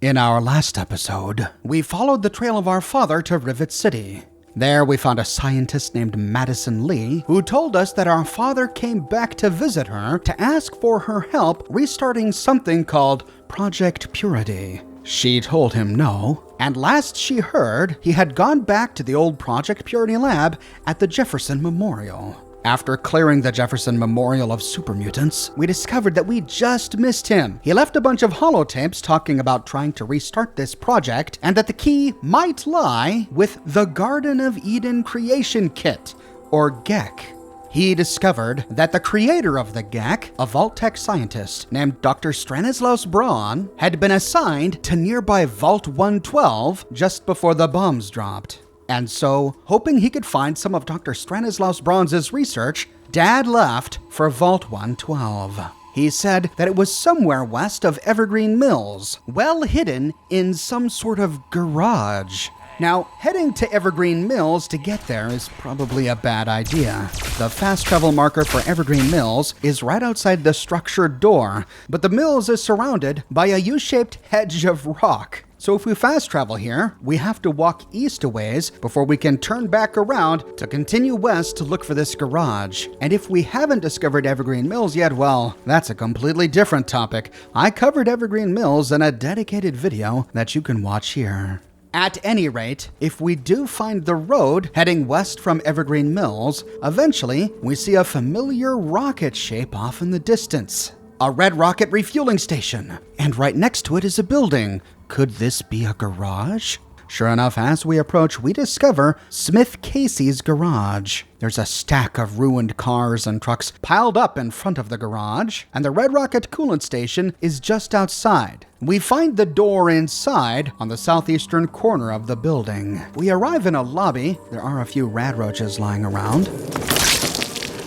In our last episode, we followed the trail of our father to Rivet City. There we found a scientist named Madison Lee who told us that our father came back to visit her to ask for her help restarting something called Project Purity. She told him no, and last she heard, he had gone back to the old Project Purity lab at the Jefferson Memorial. After clearing the Jefferson Memorial of supermutants, we discovered that we just missed him. He left a bunch of holotapes talking about trying to restart this project, and that the key might lie with the Garden of Eden Creation Kit, or GECK. He discovered that the creator of the GECK, a Vault-Tec scientist named Dr. Stanislaus Braun, had been assigned to nearby Vault 112 just before the bombs dropped. And so, hoping he could find some of Dr. Stanislaus Braun's research, Dad left for Vault 112. He said that it was somewhere west of Evergreen Mills, well hidden in some sort of garage. Now, heading to Evergreen Mills to get there is probably a bad idea. The fast travel marker for Evergreen Mills is right outside the structured door, but the mills is surrounded by a U-shaped hedge of rock. So if we fast travel here, we have to walk east a ways before we can turn back around to continue west to look for this garage. And if we haven't discovered Evergreen Mills yet, well, that's a completely different topic. I covered Evergreen Mills in a dedicated video that you can watch here. At any rate, if we do find the road heading west from Evergreen Mills, eventually we see a familiar rocket shape off in the distance. A red rocket refueling station, and right next to it is a building. Could this be a garage? Sure enough, as we approach, we discover Smith Casey's garage. There's a stack of ruined cars and trucks piled up in front of the garage, and the Red Rocket coolant station is just outside. We find the door inside on the southeastern corner of the building. We arrive in a lobby. There are a few rad roaches lying around.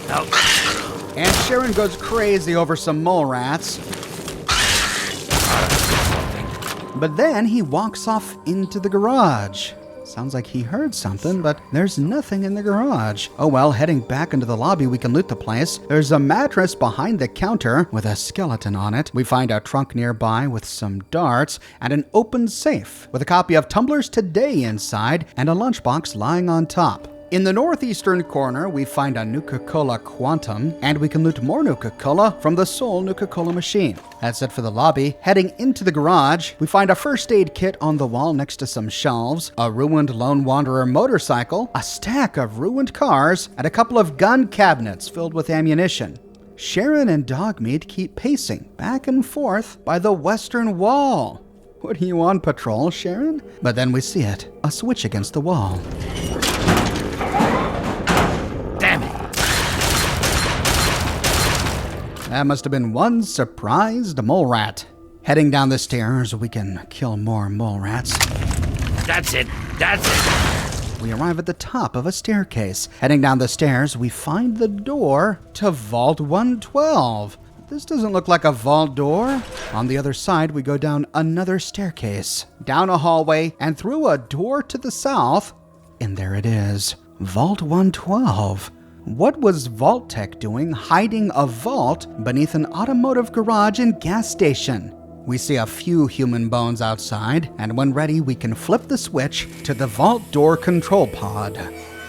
Oh. And Sharon goes crazy over some mole rats. But then he walks off into the garage. Sounds like he heard something, but there's nothing in the garage. Oh well, heading back into the lobby, we can loot the place. There's a mattress behind the counter with a skeleton on it. We find a trunk nearby with some darts and an open safe with a copy of Tumblr's Today inside and a lunchbox lying on top. In the northeastern corner, we find a Nuka-Cola Quantum, and we can loot more Nuka-Cola from the Soul Nuka-Cola machine. That's it for the lobby. Heading into the garage, we find a first aid kit on the wall next to some shelves, a ruined Lone Wanderer motorcycle, a stack of ruined cars, and a couple of gun cabinets filled with ammunition. Sharon and Dogmeat keep pacing back and forth by the western wall. What are you on patrol, Sharon? But then we see it, a switch against the wall. Damn it! That must have been one surprised mole rat. Heading down the stairs, we can kill more mole rats. That's it! That's it! We arrive at the top of a staircase. Heading down the stairs, we find the door to Vault 112. This doesn't look like a vault door. On the other side, we go down another staircase, down a hallway, and through a door to the south. And there it is. Vault 112. What was Vault-Tec doing hiding a vault beneath an automotive garage and gas station? We see a few human bones outside, and when ready, we can flip the switch to the vault door control pod.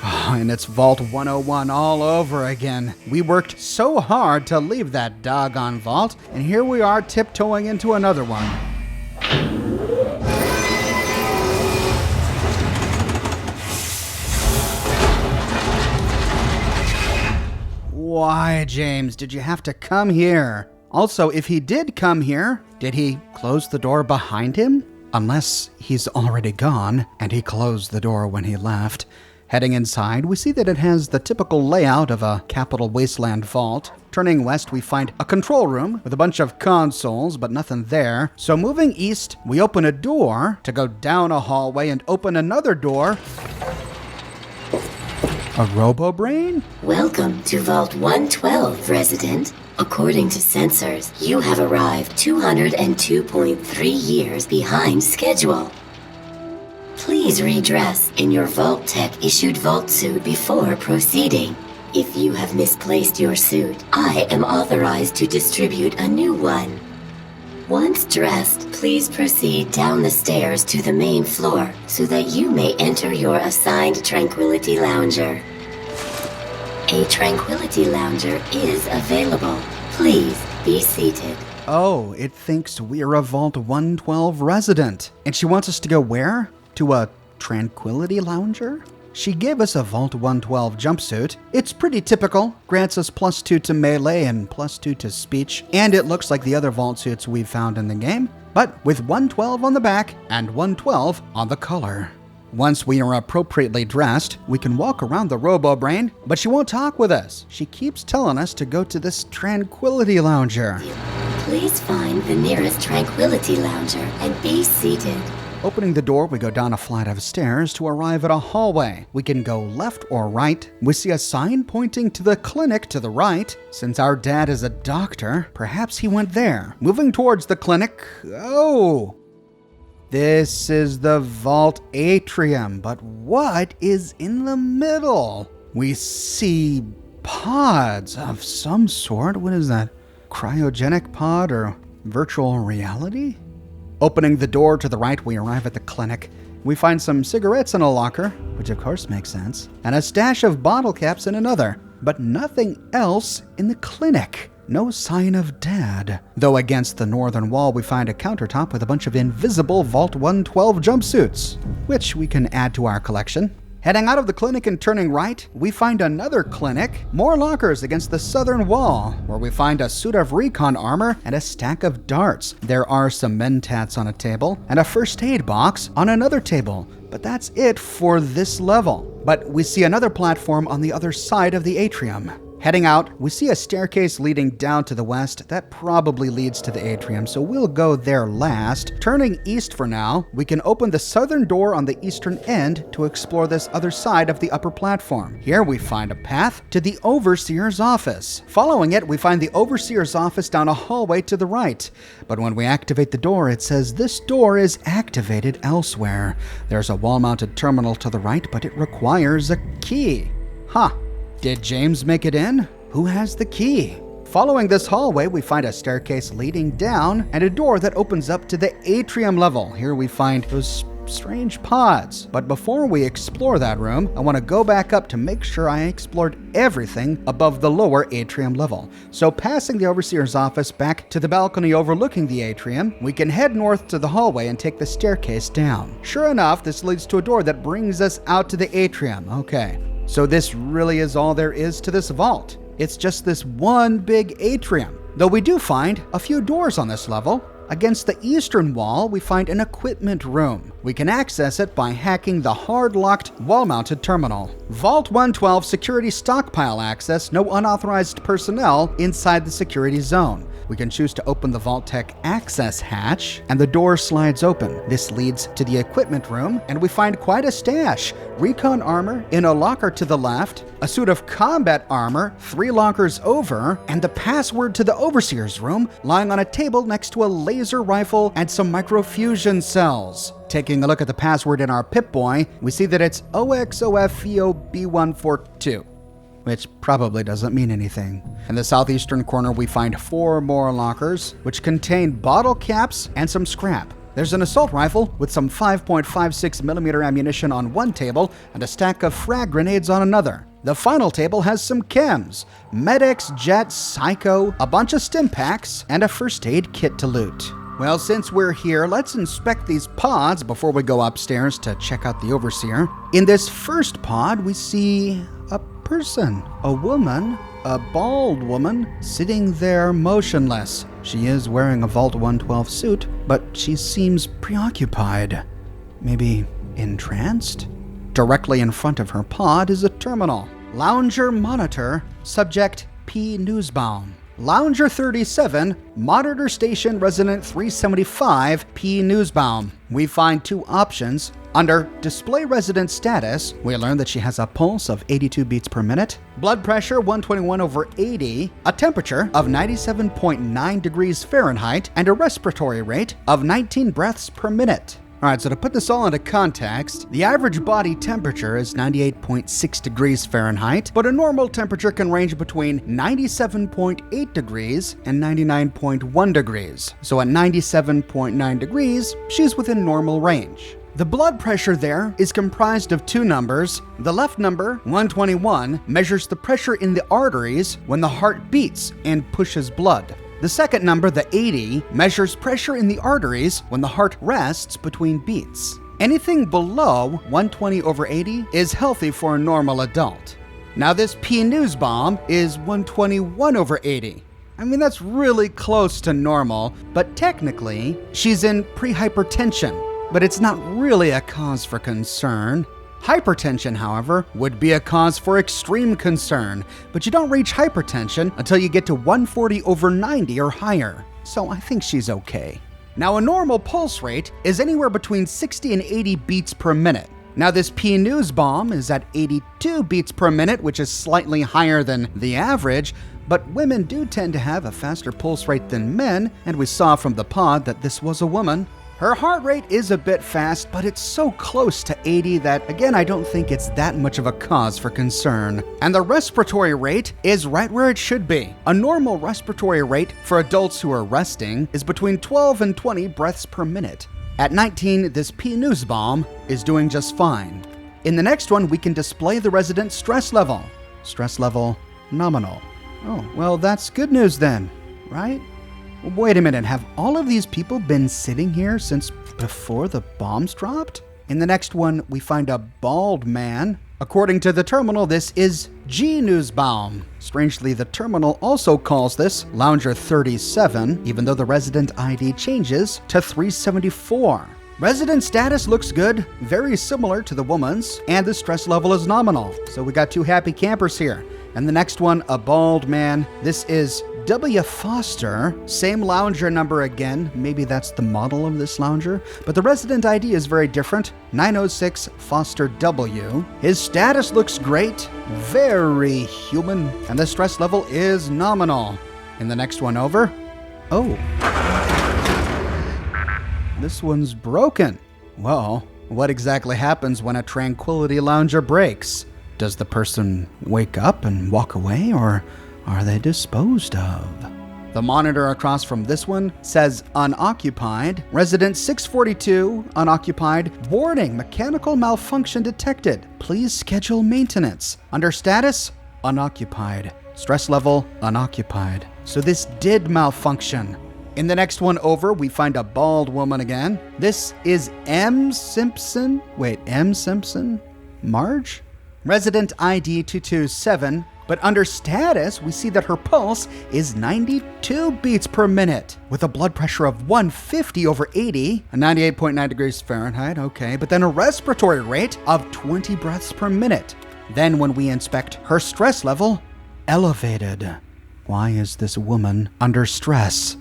Oh, and it's Vault 101 all over again. We worked so hard to leave that doggone vault, and here we are tiptoeing into another one. Why, James, did you have to come here? Also, if he did come here, did he close the door behind him? Unless he's already gone, and he closed the door when he left. Heading inside, we see that it has the typical layout of a Capital Wasteland vault. Turning west, we find a control room with a bunch of consoles, but nothing there. So moving east, we open a door to go down a hallway and open another door. A robo-brain? Welcome to Vault 112, resident. According to sensors, you have arrived 202.3 years behind schedule. Please redress in your Vault-Tec issued vault suit before proceeding. If you have misplaced your suit, I am authorized to distribute a new one. Once dressed, Please proceed down the stairs to the main floor so that you may enter your assigned Tranquility Lounger. A Tranquility Lounger is available. Please be seated. Oh, it thinks we're a Vault 112 resident. And she wants us to go where? To a Tranquility Lounger? She gave us a Vault 112 jumpsuit. It's pretty typical, grants us +2 to melee and +2 to speech, and it looks like the other Vault suits we've found in the game, but with 112 on the back and 112 on the collar. Once we are appropriately dressed, we can walk around the Robo-Brain, but she won't talk with us. She keeps telling us to go to this Tranquility Lounger. Please find the nearest Tranquility Lounger and be seated. Opening the door, we go down a flight of stairs to arrive at a hallway. We can go left or right. We see a sign pointing to the clinic to the right. Since our dad is a doctor, perhaps he went there. Moving towards the clinic, oh! This is the vault atrium, but what is in the middle? We see pods of some sort. What is that? Cryogenic pod or virtual reality? Opening the door to the right, we arrive at the clinic. We find some cigarettes in a locker, which of course makes sense, and a stash of bottle caps in another, but nothing else in the clinic. No sign of Dad. Though against the northern wall, we find a countertop with a bunch of invisible Vault 112 jumpsuits, which we can add to our collection. Heading out of the clinic and turning right, we find another clinic, more lockers against the southern wall, where we find a suit of recon armor and a stack of darts. There are some mentats on a table and a first aid box on another table, but that's it for this level. But we see another platform on the other side of the atrium. Heading out, we see a staircase leading down to the west. That probably leads to the atrium, so we'll go there last. Turning east for now, we can open the southern door on the eastern end to explore this other side of the upper platform. Here we find a path to the Overseer's office. Following it, we find the Overseer's office down a hallway to the right. But when we activate the door, it says this door is activated elsewhere. There's a wall-mounted terminal to the right, but it requires a key. Huh. Did James make it in? Who has the key? Following this hallway, we find a staircase leading down and a door that opens up to the atrium level. Here we find those strange pods. But before we explore that room, I want to go back up to make sure I explored everything above the lower atrium level. So passing the Overseer's office back to the balcony overlooking the atrium, we can head north to the hallway and take the staircase down. Sure enough, this leads to a door that brings us out to the atrium. Okay. So this really is all there is to this vault. It's just this one big atrium. Though we do find a few doors on this level. Against the eastern wall, we find an equipment room. We can access it by hacking the hard-locked wall-mounted terminal. Vault 112 security stockpile access, no unauthorized personnel inside the security zone. We can choose to open the Vault Tech access hatch, and the door slides open. This leads to the equipment room, and we find quite a stash. Recon armor in a locker to the left, a suit of combat armor 3 lockers over, and the password to the Overseer's room lying on a table next to a laser rifle and some microfusion cells. Taking a look at the password in our Pip-Boy, we see that it's OXOFVOB142. Which probably doesn't mean anything. In the southeastern corner, we find 4 more lockers, which contain bottle caps and some scrap. There's an assault rifle with some 5.56mm ammunition on one table and a stack of frag grenades on another. The final table has some chems, Med-X, Jet, Psycho, a bunch of stim packs, and a first aid kit to loot. Well, since we're here, let's inspect these pods before we go upstairs to check out the Overseer. In this first pod, we see a person, a woman, a bald woman, sitting there motionless. She is wearing a Vault 112 suit, but she seems preoccupied. Maybe entranced? Directly in front of her pod is a terminal. Lounger monitor, subject P. Newsbaum. Lounger 37, monitor station resident 375, P. Newsbaum. We find 2 options. Under display resident status, we learn that she has a pulse of 82 beats per minute, blood pressure 121/80, a temperature of 97.9 degrees Fahrenheit, and a respiratory rate of 19 breaths per minute. Alright, so to put this all into context, the average body temperature is 98.6 degrees Fahrenheit, but a normal temperature can range between 97.8 degrees and 99.1 degrees. So at 97.9 degrees, she's within normal range. The blood pressure there is comprised of two numbers. The left number, 121, measures the pressure in the arteries when the heart beats and pushes blood. The second number, the 80, measures pressure in the arteries when the heart rests between beats. Anything below 120 over 80 is healthy for a normal adult. Now this P-News bomb is 121 over 80. I mean, that's really close to normal, but technically, she's in pre-hypertension, but it's not really a cause for concern. Hypertension, however, would be a cause for extreme concern, but you don't reach hypertension until you get to 140 over 90 or higher, so I think she's okay. Now, a normal pulse rate is anywhere between 60 and 80 beats per minute. Now, this P-News bomb is at 82 beats per minute, which is slightly higher than the average, but women do tend to have a faster pulse rate than men, and we saw from the pod that this was a woman. Her heart rate is a bit fast, but it's so close to 80 that, again, I don't think it's that much of a cause for concern. And the respiratory rate is right where it should be. A normal respiratory rate for adults who are resting is between 12 and 20 breaths per minute. At 19, this P-News bomb is doing just fine. In the next one, we can display the resident stress level. Stress level nominal. Oh, well, that's good news then, right? Wait a minute, have all of these people been sitting here since before the bombs dropped? In the next one, we find a bald man. According to the terminal, this is G-News bomb. Strangely, the terminal also calls this Lounger 37, even though the resident ID changes to 374. Resident status looks good, very similar to the woman's, and the stress level is nominal. So we got two happy campers here. And the next one, a bald man. This is W. Foster, same lounger number again. Maybe that's the model of this lounger, but the resident ID is very different. 906 Foster W. His status looks great, very human, and the stress level is nominal. In the next one over, oh, this one's broken. Well, what exactly happens when a Tranquility Lounger breaks? Does the person wake up and walk away, or are they disposed of? The monitor across from this one says unoccupied. Resident 642, unoccupied. Warning, mechanical malfunction detected. Please schedule maintenance. Under status, unoccupied. Stress level, unoccupied. So this did malfunction. In the next one over, we find a bald woman again. This is M. Simpson. Wait, M. Simpson? Marge? Resident ID 227. But under status, we see that her pulse is 92 beats per minute with a blood pressure of 150 over 80, 98.9 degrees Fahrenheit, okay, but then a respiratory rate of 20 breaths per minute. Then when we inspect her stress level, elevated. Why is this woman under stress?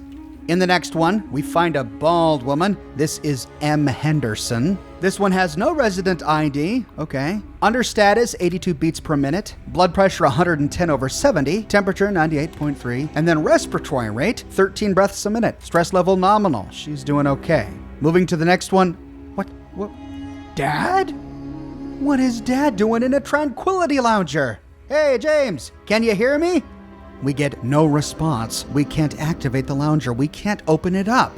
In the next one, we find a bald woman. This is M. Henderson. This one has no resident ID. Okay. Under status, 82 beats per minute. Blood pressure, 110 over 70. Temperature, 98.3. And then respiratory rate, 13 breaths a minute. Stress level nominal. She's doing okay. Moving to the next one. What? Dad? What is Dad doing in a Tranquility Lounger? Hey, James, can you hear me? We get no response. We can't activate the lounger. We can't open it up.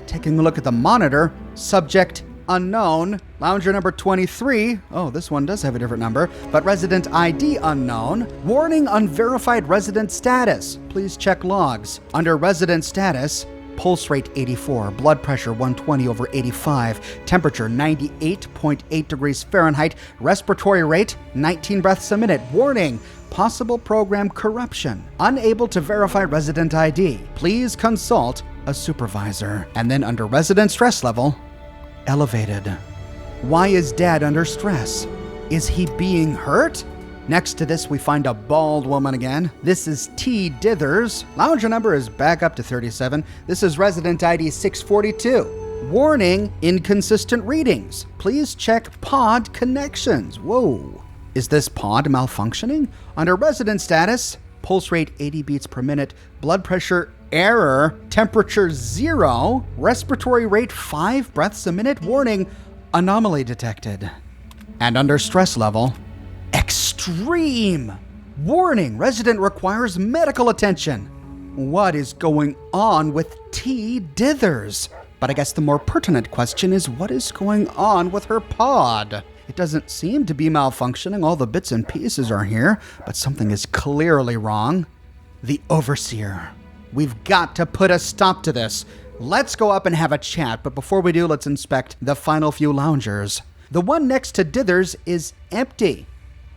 Taking a look at the monitor, subject unknown, lounger number 23. Oh, this one does have a different number, but resident ID unknown. Warning, unverified resident status. Please check logs. Under resident status, pulse rate 84, blood pressure 120 over 85, temperature 98.8 degrees Fahrenheit, respiratory rate 19 breaths a minute. Warning, possible program corruption. Unable to verify resident ID. Please consult a supervisor. And then under resident stress level, elevated. Why is Dad under stress? Is he being hurt? Next to this, we find a bald woman again. This is T. Dithers. Lounger number is back up to 37. This is resident ID 642. Warning, inconsistent readings. Please check pod connections. Whoa. Is this pod malfunctioning? Under resident status, pulse rate 80 beats per minute, blood pressure Error, temperature 0, respiratory rate 5 breaths a minute, warning, anomaly detected. And under stress level, extreme. Warning, resident requires medical attention. What is going on with T. Dithers? But I guess the more pertinent question is, what is going on with her pod? It doesn't seem to be malfunctioning. All the bits and pieces are here, but something is clearly wrong. The Overseer. We've got to put a stop to this. Let's go up and have a chat, but before we do, let's inspect the final few loungers. The one next to Dithers is empty.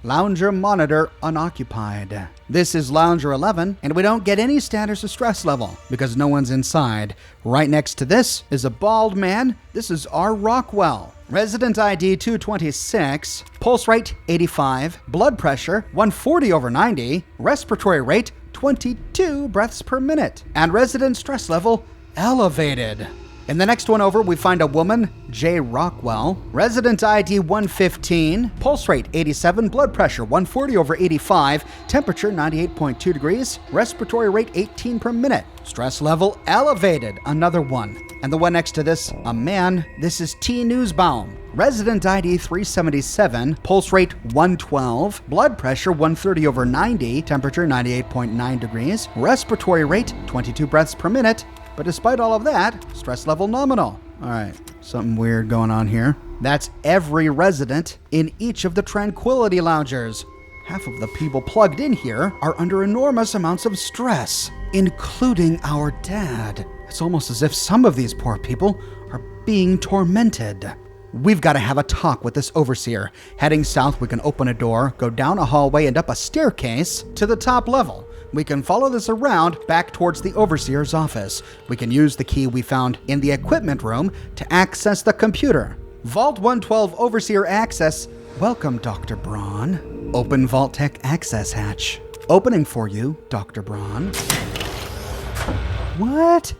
Lounger monitor unoccupied. This is Lounger 11, and we don't get any status of stress level because no one's inside. Right next to this is a bald man. This is R. Rockwell. Resident ID 226, pulse rate 85, blood pressure 140/90, respiratory rate 22 breaths per minute, and resident stress level elevated. In the next one over, we find a woman, J. Rockwell, resident ID 115, pulse rate 87, blood pressure 140/85, temperature 98.2 degrees, respiratory rate 18 per minute, stress level elevated, another one. And the one next to this, a man, this is T. Newsbaum, resident ID 377, pulse rate 112, blood pressure 130/90, temperature 98.9 degrees, respiratory rate 22 breaths per minute. But despite all of that, stress level nominal. All right, something weird going on here. That's every resident in each of the Tranquility Loungers. Half of the people plugged in here are under enormous amounts of stress, including our dad. It's almost as if some of these poor people are being tormented. We've got to have a talk with this Overseer. Heading south, we can open a door, go down a hallway, and up a staircase to the top level. We can follow this around back towards the Overseer's office. We can use the key we found in the equipment room to access the computer. Vault 112 Overseer access. Welcome, Dr. Braun. Open Vault Tech access hatch. Opening for you, Dr. Braun. What?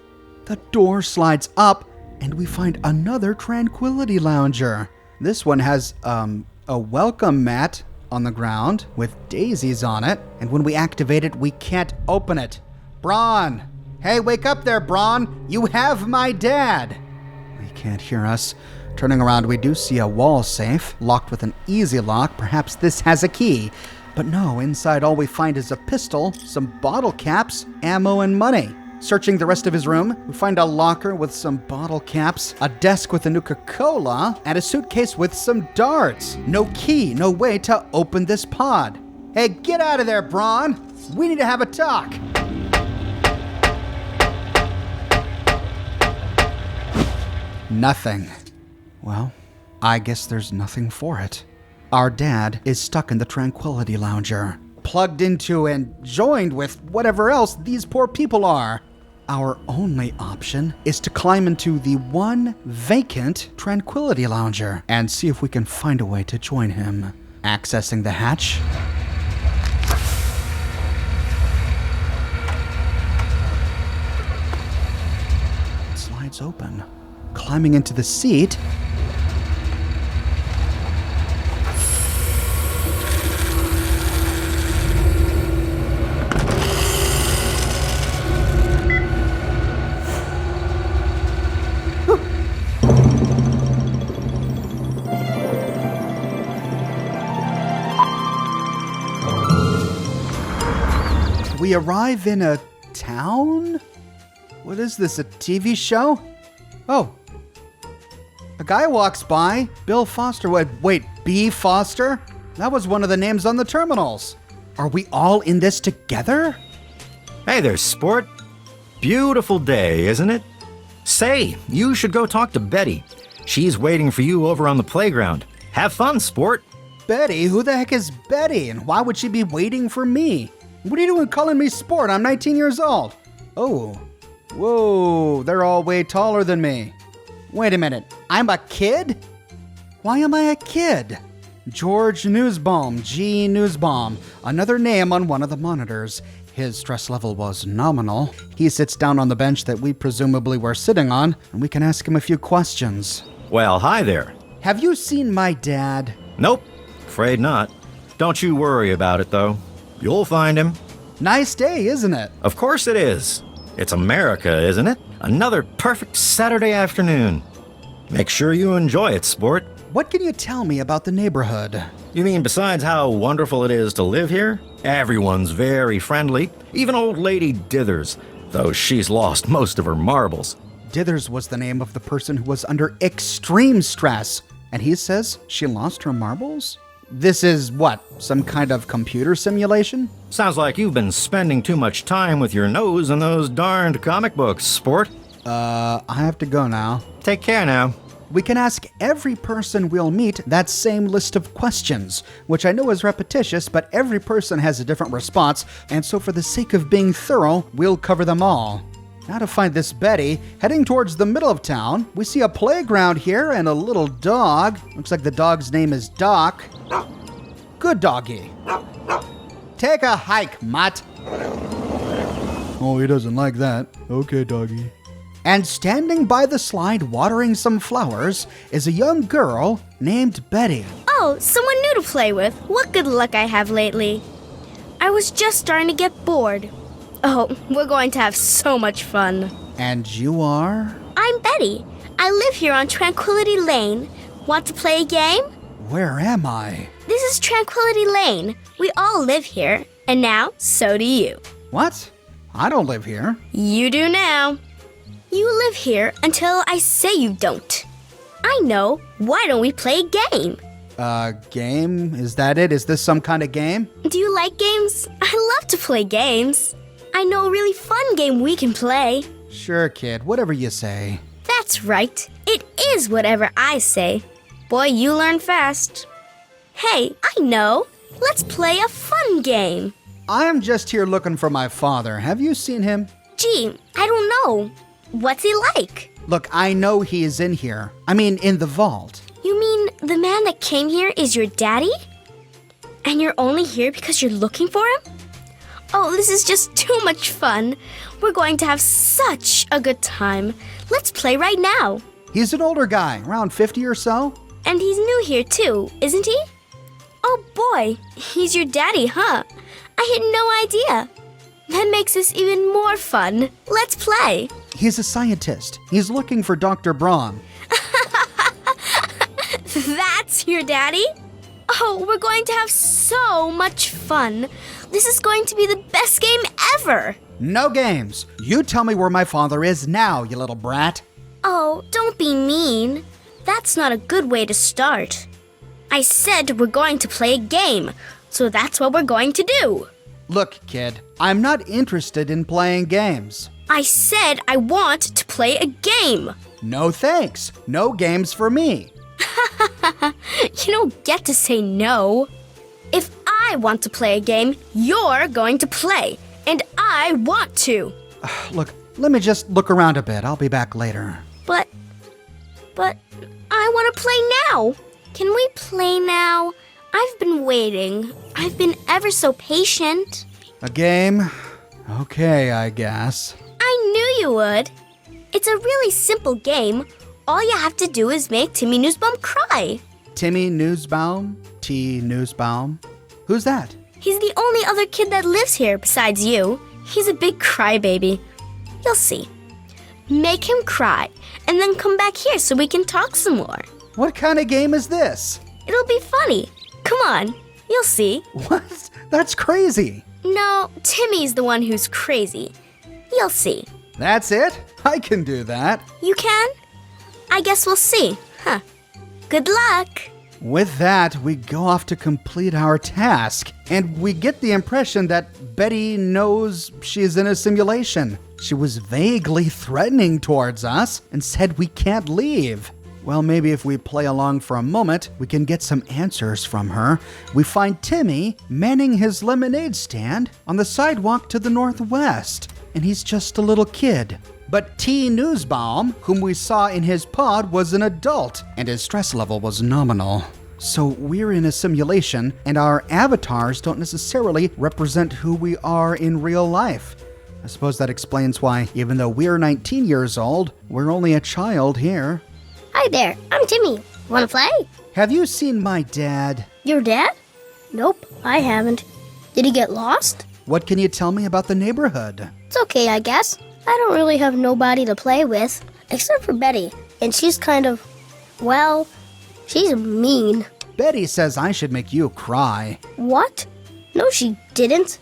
The door slides up and we find another Tranquility Lounger. This one has a welcome mat on the ground with daisies on it, and when we activate it, we can't open it. Braun! Hey, wake up there, Braun! You have my dad! He can't hear us. Turning around, we do see a wall safe, locked with an easy lock. Perhaps this has a key. But no, inside all we find is a pistol, some bottle caps, ammo, and money. Searching the rest of his room, we find a locker with some bottle caps, a desk with a Nuka-Cola, and a suitcase with some darts. No key, no way to open this pod. Hey, get out of there, Braun! We need to have a talk! Nothing. Well, I guess there's nothing for it. Our dad is stuck in the Tranquility Lounger, plugged into and joined with whatever else these poor people are. Our only option is to climb into the one vacant Tranquility Lounger and see if we can find a way to join him. Accessing the hatch. It slides open. Climbing into the seat. We arrive in a town? What is this, a TV show? Oh. A guy walks by. Bill Foster. Wait, B. Foster? That was one of the names on the terminals. Are we all in this together? Hey there, sport. Beautiful day, isn't it? Say, you should go talk to Betty. She's waiting for you over on the playground. Have fun, sport. Betty? Who the heck is Betty? And why would she be waiting for me? What are you doing calling me sport? I'm 19 years old. Oh. Whoa, they're all way taller than me. Wait a minute, I'm a kid? Why am I a kid? George Newsbaum, G. Newsbaum, another name on one of the monitors. His stress level was nominal. He sits down on the bench that we presumably were sitting on, and we can ask him a few questions. Well, hi there. Have you seen my dad? Nope, afraid not. Don't you worry about it, though. You'll find him. Nice day, isn't it? Of course it is. It's America, isn't it? Another perfect Saturday afternoon. Make sure you enjoy it, sport. What can you tell me about the neighborhood? You mean besides how wonderful it is to live here? Everyone's very friendly, even old lady Dithers, though she's lost most of her marbles. Dithers was the name of the person who was under extreme stress, and he says she lost her marbles? This is what, some kind of computer simulation? Sounds like you've been spending too much time with your nose in those darned comic books, sport. I have to go now. Take care now. We can ask every person we'll meet that same list of questions, which I know is repetitious, but every person has a different response, and so for the sake of being thorough, we'll cover them all. Now to find this Betty, heading towards the middle of town, we see a playground here and a little dog. Looks like the dog's name is Doc. Good doggy. Take a hike, Mutt. Oh, he doesn't like that. Okay, doggy. And standing by the slide watering some flowers is a young girl named Betty. Oh, someone new to play with. What good luck I have lately. I was just starting to get bored. Oh, we're going to have so much fun. And you are? I'm Betty. I live here on Tranquility Lane. Want to play a game? Where am I? This is Tranquility Lane. We all live here. And now, so do you. What? I don't live here. You do now. You live here until I say you don't. I know. Why don't we play a game? Game? Is that it? Is this some kind of game? Do you like games? I love to play games. I know a really fun game we can play. Sure, kid. Whatever you say. That's right. It is whatever I say. Boy, you learn fast. Hey, I know. Let's play a fun game. I'm just here looking for my father. Have you seen him? Gee, I don't know. What's he like? Look, I know he is in here. I mean, in the vault. You mean the man that came here is your daddy? And you're only here because you're looking for him? Oh, this is just too much fun. We're going to have such a good time. Let's play right now. He's an older guy, around 50 or so. And he's new here too, isn't he? Oh boy, he's your daddy, huh? I had no idea. That makes this even more fun. Let's play. He's a scientist. He's looking for Dr. Braun. That's your daddy? Oh, we're going to have so much fun. This is going to be the best game ever. No games. You tell me where my father is now, you little brat. Oh, don't be mean. That's not a good way to start. I said we're going to play a game, so that's what we're going to do. Look, kid, I'm not interested in playing games. I said I want to play a game. No thanks. No games for me. You don't get to say no. If I want to play a game, you're going to play. And I want to. Look, let me just look around a bit. I'll be back later. But I want to play now. Can we play now? I've been waiting. I've been ever so patient. A game? Okay, I guess. I knew you would. It's a really simple game. All you have to do is make Timmy Newsbaum cry. Timmy Newsbaum? T. Newsbaum? Who's that? He's the only other kid that lives here besides you. He's a big crybaby. You'll see. Make him cry, and then come back here so we can talk some more. What kind of game is this? It'll be funny. Come on, you'll see. What? That's crazy. No, Timmy's the one who's crazy. You'll see. That's it? I can do that. You can? I guess we'll see. Huh. Good luck. With that, we go off to complete our task, and we get the impression that Betty knows she's in a simulation. She was vaguely threatening towards us and said we can't leave. Well, maybe if we play along for a moment, we can get some answers from her. We find Timmy manning his lemonade stand on the sidewalk to the northwest, and he's just a little kid. But T. Newsbaum, whom we saw in his pod, was an adult, and his stress level was nominal. So we're in a simulation, and our avatars don't necessarily represent who we are in real life. I suppose that explains why, even though we're 19 years old, we're only a child here. Hi there, I'm Timmy. Wanna play? Have you seen my dad? Your dad? Nope, I haven't. Did he get lost? What can you tell me about the neighborhood? It's okay, I guess. I don't really have nobody to play with, except for Betty. And she's kind of, well, she's mean. Betty says I should make you cry. What? No, she didn't.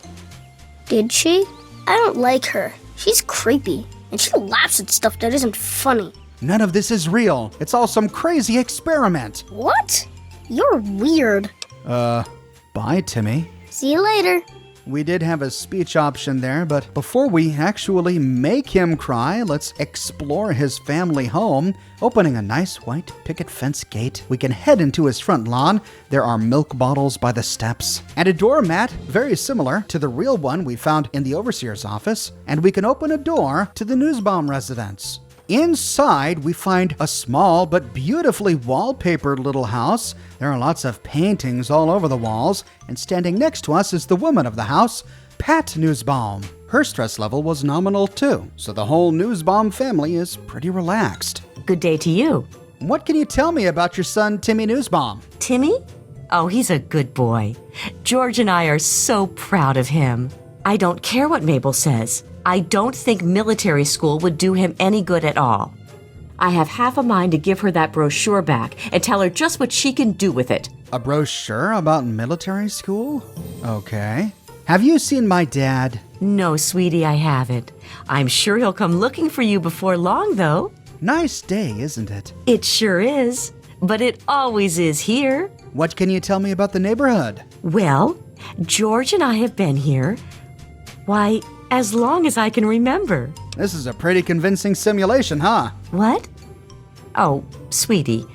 Did she? I don't like her. She's creepy, and she laughs at stuff that isn't funny. None of this is real. It's all some crazy experiment. What? You're weird. Bye, Timmy. See you later. We did have a speech option there, but before we actually make him cry, let's explore his family home. Opening a nice white picket fence gate, we can head into his front lawn. There are milk bottles by the steps, and a doormat very similar to the real one we found in the overseer's office, and we can open a door to the Nussbaum residence. Inside, we find a small but beautifully wallpapered little house. There are lots of paintings all over the walls, and standing next to us is the woman of the house, Pat Nussbaum. Her stress level was nominal too, so the whole Nussbaum family is pretty relaxed. Good day to you. What can you tell me about your son, Timmy Nussbaum? Timmy? Oh, he's a good boy. George and I are so proud of him. I don't care what Mabel says. I don't think military school would do him any good at all. I have half a mind to give her that brochure back and tell her just what she can do with it. A brochure about military school? Okay. Have you seen my dad? No, sweetie, I haven't. I'm sure he'll come looking for you before long, though. Nice day, isn't it? It sure is. But it always is here. What can you tell me about the neighborhood? Well, George and I have been here. Why, as long as I can remember. This is a pretty convincing simulation, huh? What? Oh, sweetie,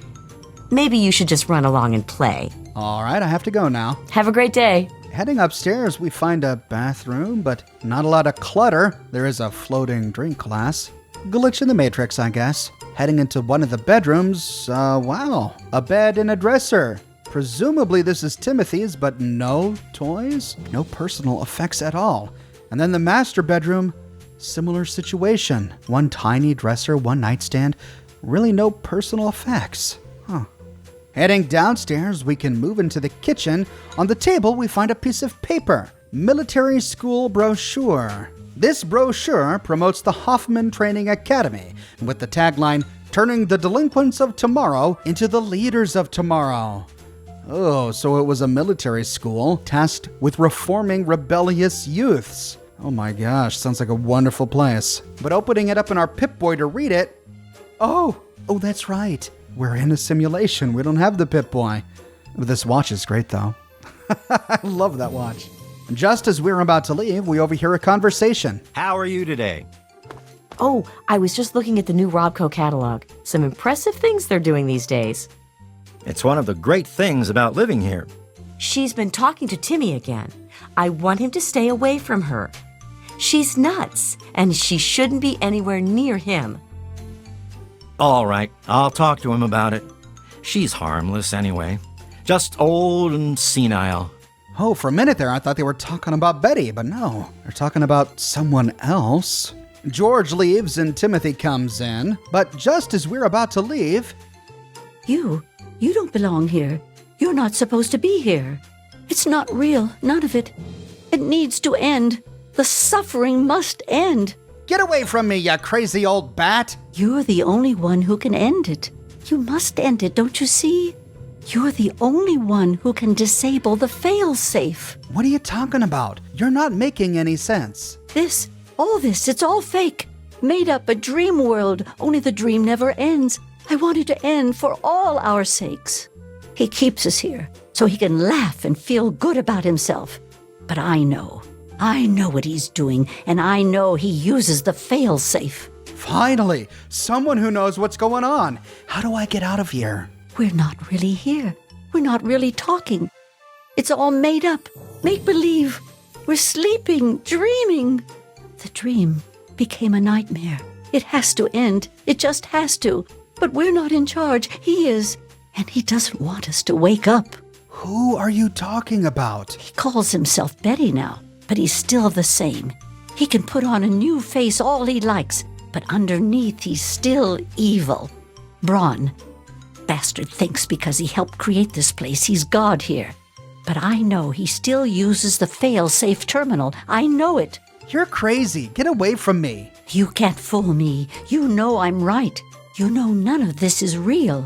maybe you should just run along and play. All right, I have to go now. Have a great day. Heading upstairs, we find a bathroom, but not a lot of clutter. There is a floating drink glass. Glitch in the Matrix, I guess. Heading into one of the bedrooms, wow, a bed and a dresser. Presumably this is Timothy's, but no toys, no personal effects at all. And then the master bedroom, similar situation. One tiny dresser, one nightstand, really no personal effects. Huh. Heading downstairs, we can move into the kitchen. On the table, we find a piece of paper. Military School Brochure. This brochure promotes the Hoffman Training Academy with the tagline, "Turning the delinquents of tomorrow into the leaders of tomorrow." Oh, so it was a military school tasked with reforming rebellious youths. Oh my gosh, sounds like a wonderful place. But opening it up in our Pip-Boy to read it, oh, that's right. We're in a simulation. We don't have the Pip-Boy. This watch is great, though. I love that watch. Just as we're about to leave, we overhear a conversation. How are you today? Oh, I was just looking at the new Robco catalog. Some impressive things they're doing these days. It's one of the great things about living here. She's been talking to Timmy again. I want him to stay away from her. She's nuts, and she shouldn't be anywhere near him. All right, I'll talk to him about it. She's harmless anyway. Just old and senile. Oh, for a minute there, I thought they were talking about Betty, but no, they're talking about someone else. George leaves and Timothy comes in, but just as we're about to leave... You don't belong here. You're not supposed to be here. It's not real, none of it. It needs to end. The suffering must end. Get away from me, you crazy old bat! You're the only one who can end it. You must end it, don't you see? You're the only one who can disable the failsafe. What are you talking about? You're not making any sense. All this, it's all fake. Made up a dream world, only the dream never ends. I want it to end for all our sakes. He keeps us here so he can laugh and feel good about himself. But I know what he's doing, and I know he uses the failsafe. Finally, someone who knows what's going on. How do I get out of here? We're not really here. We're not really talking. It's all made up, make-believe. We're sleeping, dreaming. The dream became a nightmare. It has to end. It just has to. But we're not in charge. He is. And he doesn't want us to wake up. Who are you talking about? He calls himself Betty now, but he's still the same. He can put on a new face all he likes, but underneath he's still evil. Braun. Bastard thinks because he helped create this place, he's God here. But I know he still uses the fail-safe terminal. I know it. You're crazy. Get away from me. You can't fool me. You know I'm right. You know none of this is real.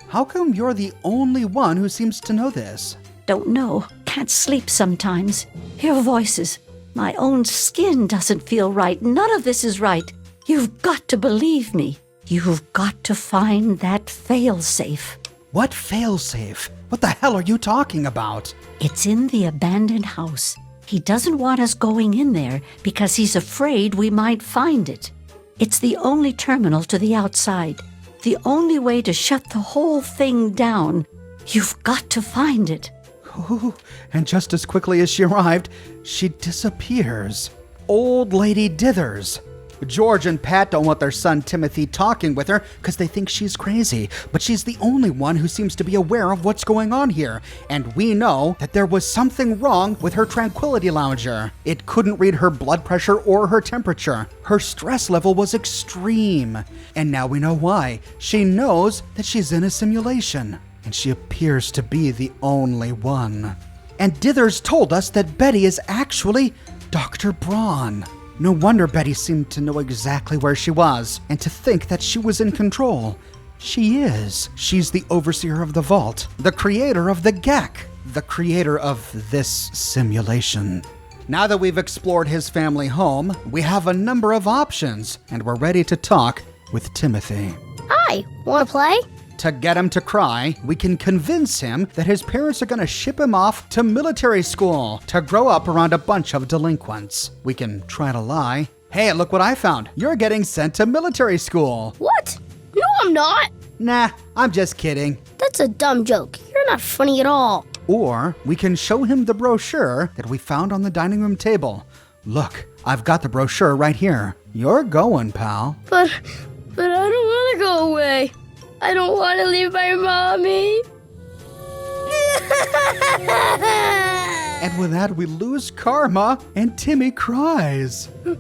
How come you're the only one who seems to know this? Don't know. Can't sleep sometimes. Hear voices. My own skin doesn't feel right. None of this is right. You've got to believe me. You've got to find that failsafe. What failsafe? What the hell are you talking about? It's in the abandoned house. He doesn't want us going in there because he's afraid we might find it. It's the only terminal to the outside. The only way to shut the whole thing down. You've got to find it. Ooh, and just as quickly as she arrived, she disappears. Old Lady Dithers. George and Pat don't want their son Timothy talking with her because they think she's crazy, but she's the only one who seems to be aware of what's going on here, and we know that there was something wrong with her Tranquility Lounger. It couldn't read her blood pressure or her temperature. Her stress level was extreme, and now we know why. She knows that she's in a simulation, and she appears to be the only one. And Dithers told us that Betty is actually Dr. Braun. No wonder Betty seemed to know exactly where she was, and to think that she was in control. She is. She's the overseer of the vault, the creator of the GAC, the creator of this simulation. Now that we've explored his family home, we have a number of options, and we're ready to talk with Timothy. Hi, wanna play? To get him to cry, we can convince him that his parents are going to ship him off to military school to grow up around a bunch of delinquents. We can try to lie. Hey, look what I found. You're getting sent to military school. What? No, I'm not. Nah, I'm just kidding. That's a dumb joke. You're not funny at all. Or we can show him the brochure that we found on the dining room table. Look, I've got the brochure right here. You're going, pal. But I don't want to go away. I don't want to leave my mommy. And with that, we lose karma, and Timmy cries. No!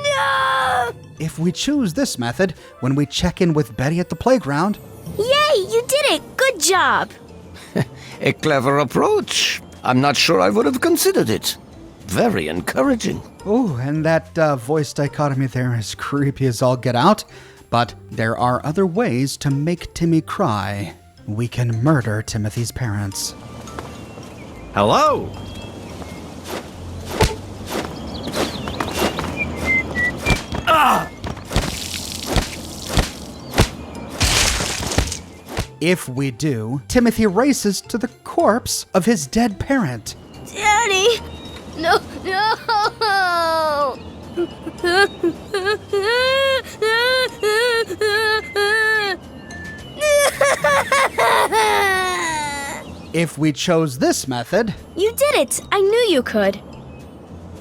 No! If we choose this method, when we check in with Betty at the playground... Yay, you did it! Good job! A clever approach. I'm not sure I would have considered it. Very encouraging. Oh, and that voice dichotomy there is creepy as all get out. But there are other ways to make Timmy cry. We can murder Timothy's parents. Hello? If we do, Timothy races to the corpse of his dead parent. Daddy! No! If we chose this method... You did it! I knew you could.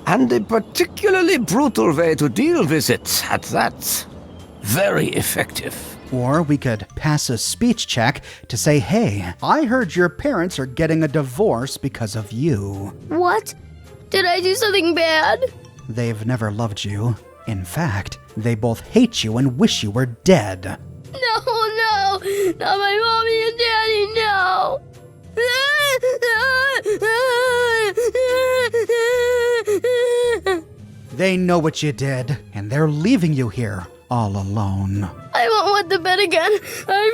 And a particularly brutal way to deal with it at that. Very effective. Or we could pass a speech check to say, hey, I heard your parents are getting a divorce because of you. What? Did I do something bad? They've never loved you. In fact, they both hate you and wish you were dead. No! Not my mommy and daddy, no! They know what you did, and they're leaving you here all alone. I won't wet the bed again. I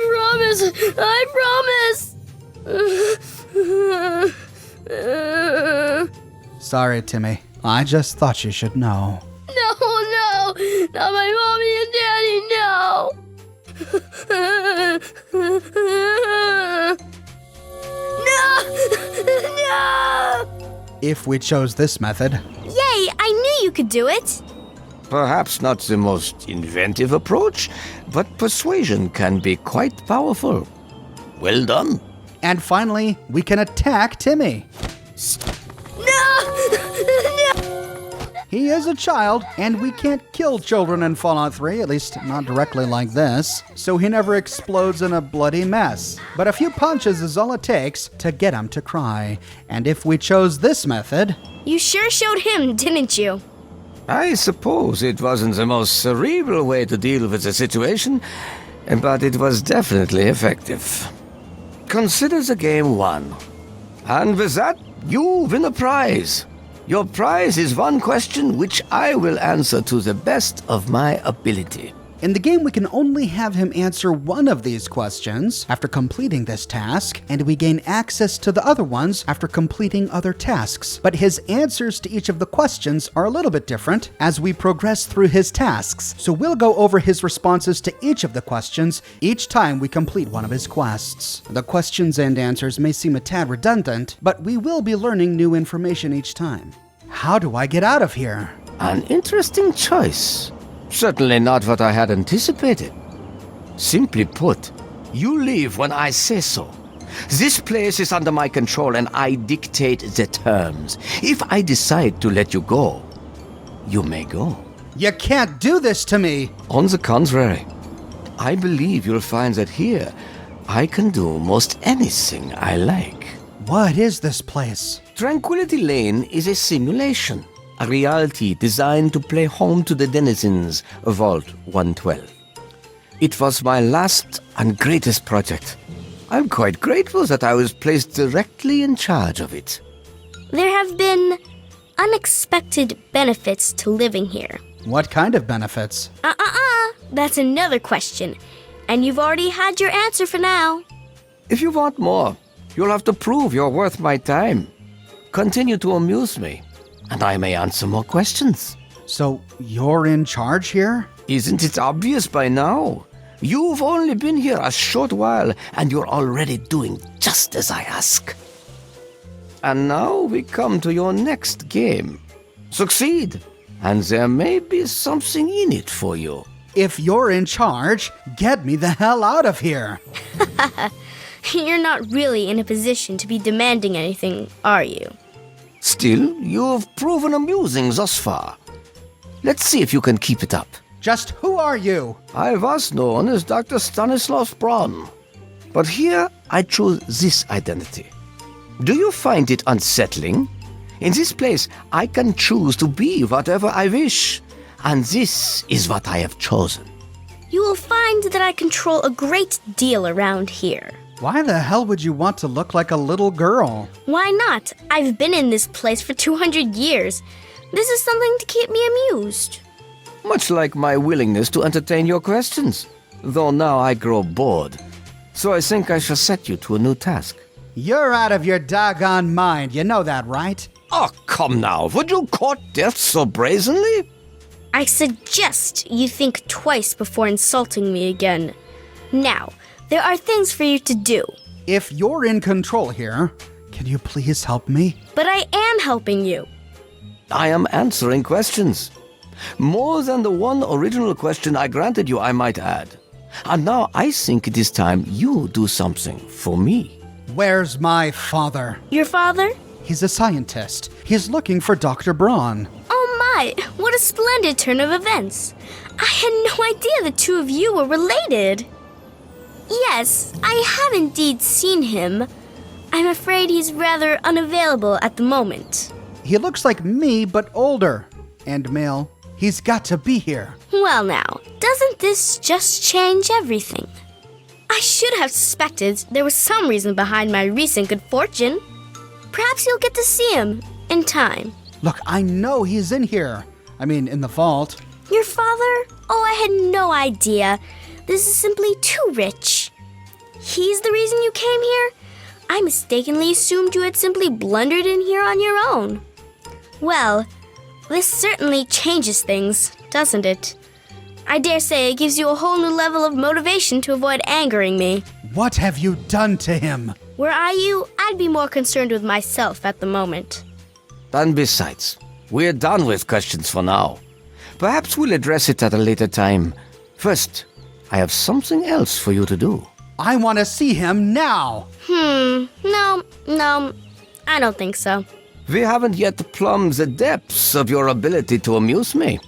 promise. Sorry, Timmy. I just thought you should know. No! Not my mommy and daddy, no! No! If we chose this method... Yay, I knew you could do it! Perhaps not the most inventive approach, but persuasion can be quite powerful. Well done. And finally, we can attack Timmy. No! He is a child, and we can't kill children in Fallout 3, at least not directly like this, so he never explodes in a bloody mess. But a few punches is all it takes to get him to cry. And if we chose this method... You sure showed him, didn't you? I suppose it wasn't the most cerebral way to deal with the situation, but it was definitely effective. Consider the game won. And with that, You win a prize. Your prize is one question which I will answer to the best of my ability. In the game, we can only have him answer one of these questions after completing this task, and we gain access to the other ones after completing other tasks. But his answers to each of the questions are a little bit different as we progress through his tasks. So we'll go over his responses to each of the questions each time we complete one of his quests. The questions and answers may seem a tad redundant, but we will be learning new information each time. How do I get out of here? An interesting choice. Certainly not what I had anticipated. Simply put, you leave when I say so. This place is under my control and I dictate the terms. If I decide to let you go, you may go. You can't do this to me! On the contrary, I believe you'll find that here I can do most anything I like. What is this place? Tranquility Lane is a simulation. A reality designed to play home to the denizens of Vault 112. It was my last and greatest project. I'm quite grateful that I was placed directly in charge of it. There have been unexpected benefits to living here. What kind of benefits? That's another question. And you've already had your answer for now. If you want more, you'll have to prove you're worth my time. Continue to amuse me, and I may answer more questions. So you're in charge here? Isn't it obvious by now? You've only been here a short while, and you're already doing just as I ask. And now we come to your next game. Succeed, and there may be something in it for you. If you're in charge, get me the hell out of here. You're not really in a position to be demanding anything, are you? Still, you've proven amusing thus far. Let's see if you can keep it up. Just who are you? I was known as Dr. Stanislaus Braun, but here I choose this identity. Do you find it unsettling? In this place, I can choose to be whatever I wish, and this is what I have chosen. You will find that I control a great deal around here. Why the hell would you want to look like a little girl? Why not? I've been in this place for 200 years. This is something to keep me amused. Much like my willingness to entertain your questions, though now I grow bored. So I think I shall set you to a new task. You're out of your doggone mind, you know that, right? Oh, come now, would you court death so brazenly? I suggest you think twice before insulting me again. Now, there are things for you to do. If you're in control here, can you please help me? But I am helping you. I am answering questions. More than the one original question I granted you, I might add. And now I think it is time you do something for me. Where's my father? Your father? He's a scientist. He's looking for Dr. Braun. Oh my, what a splendid turn of events. I had no idea the two of you were related. Yes, I have indeed seen him. I'm afraid he's rather unavailable at the moment. He looks like me, but older. And male. He's got to be here. Well now, doesn't this just change everything? I should have suspected there was some reason behind my recent good fortune. Perhaps you'll get to see him in time. Look, I know he's in here. I mean, in the vault. Your father? Oh, I had no idea. This is simply too rich. He's the reason you came here? I mistakenly assumed you had simply blundered in here on your own. Well, this certainly changes things, doesn't it? I dare say it gives you a whole new level of motivation to avoid angering me. What have you done to him? Were I you, I'd be more concerned with myself at the moment. And besides, we're done with questions for now. Perhaps we'll address it at a later time. First, I have something else for you to do. I want to see him now. No, I don't think so. We haven't yet plumbed the depths of your ability to amuse me.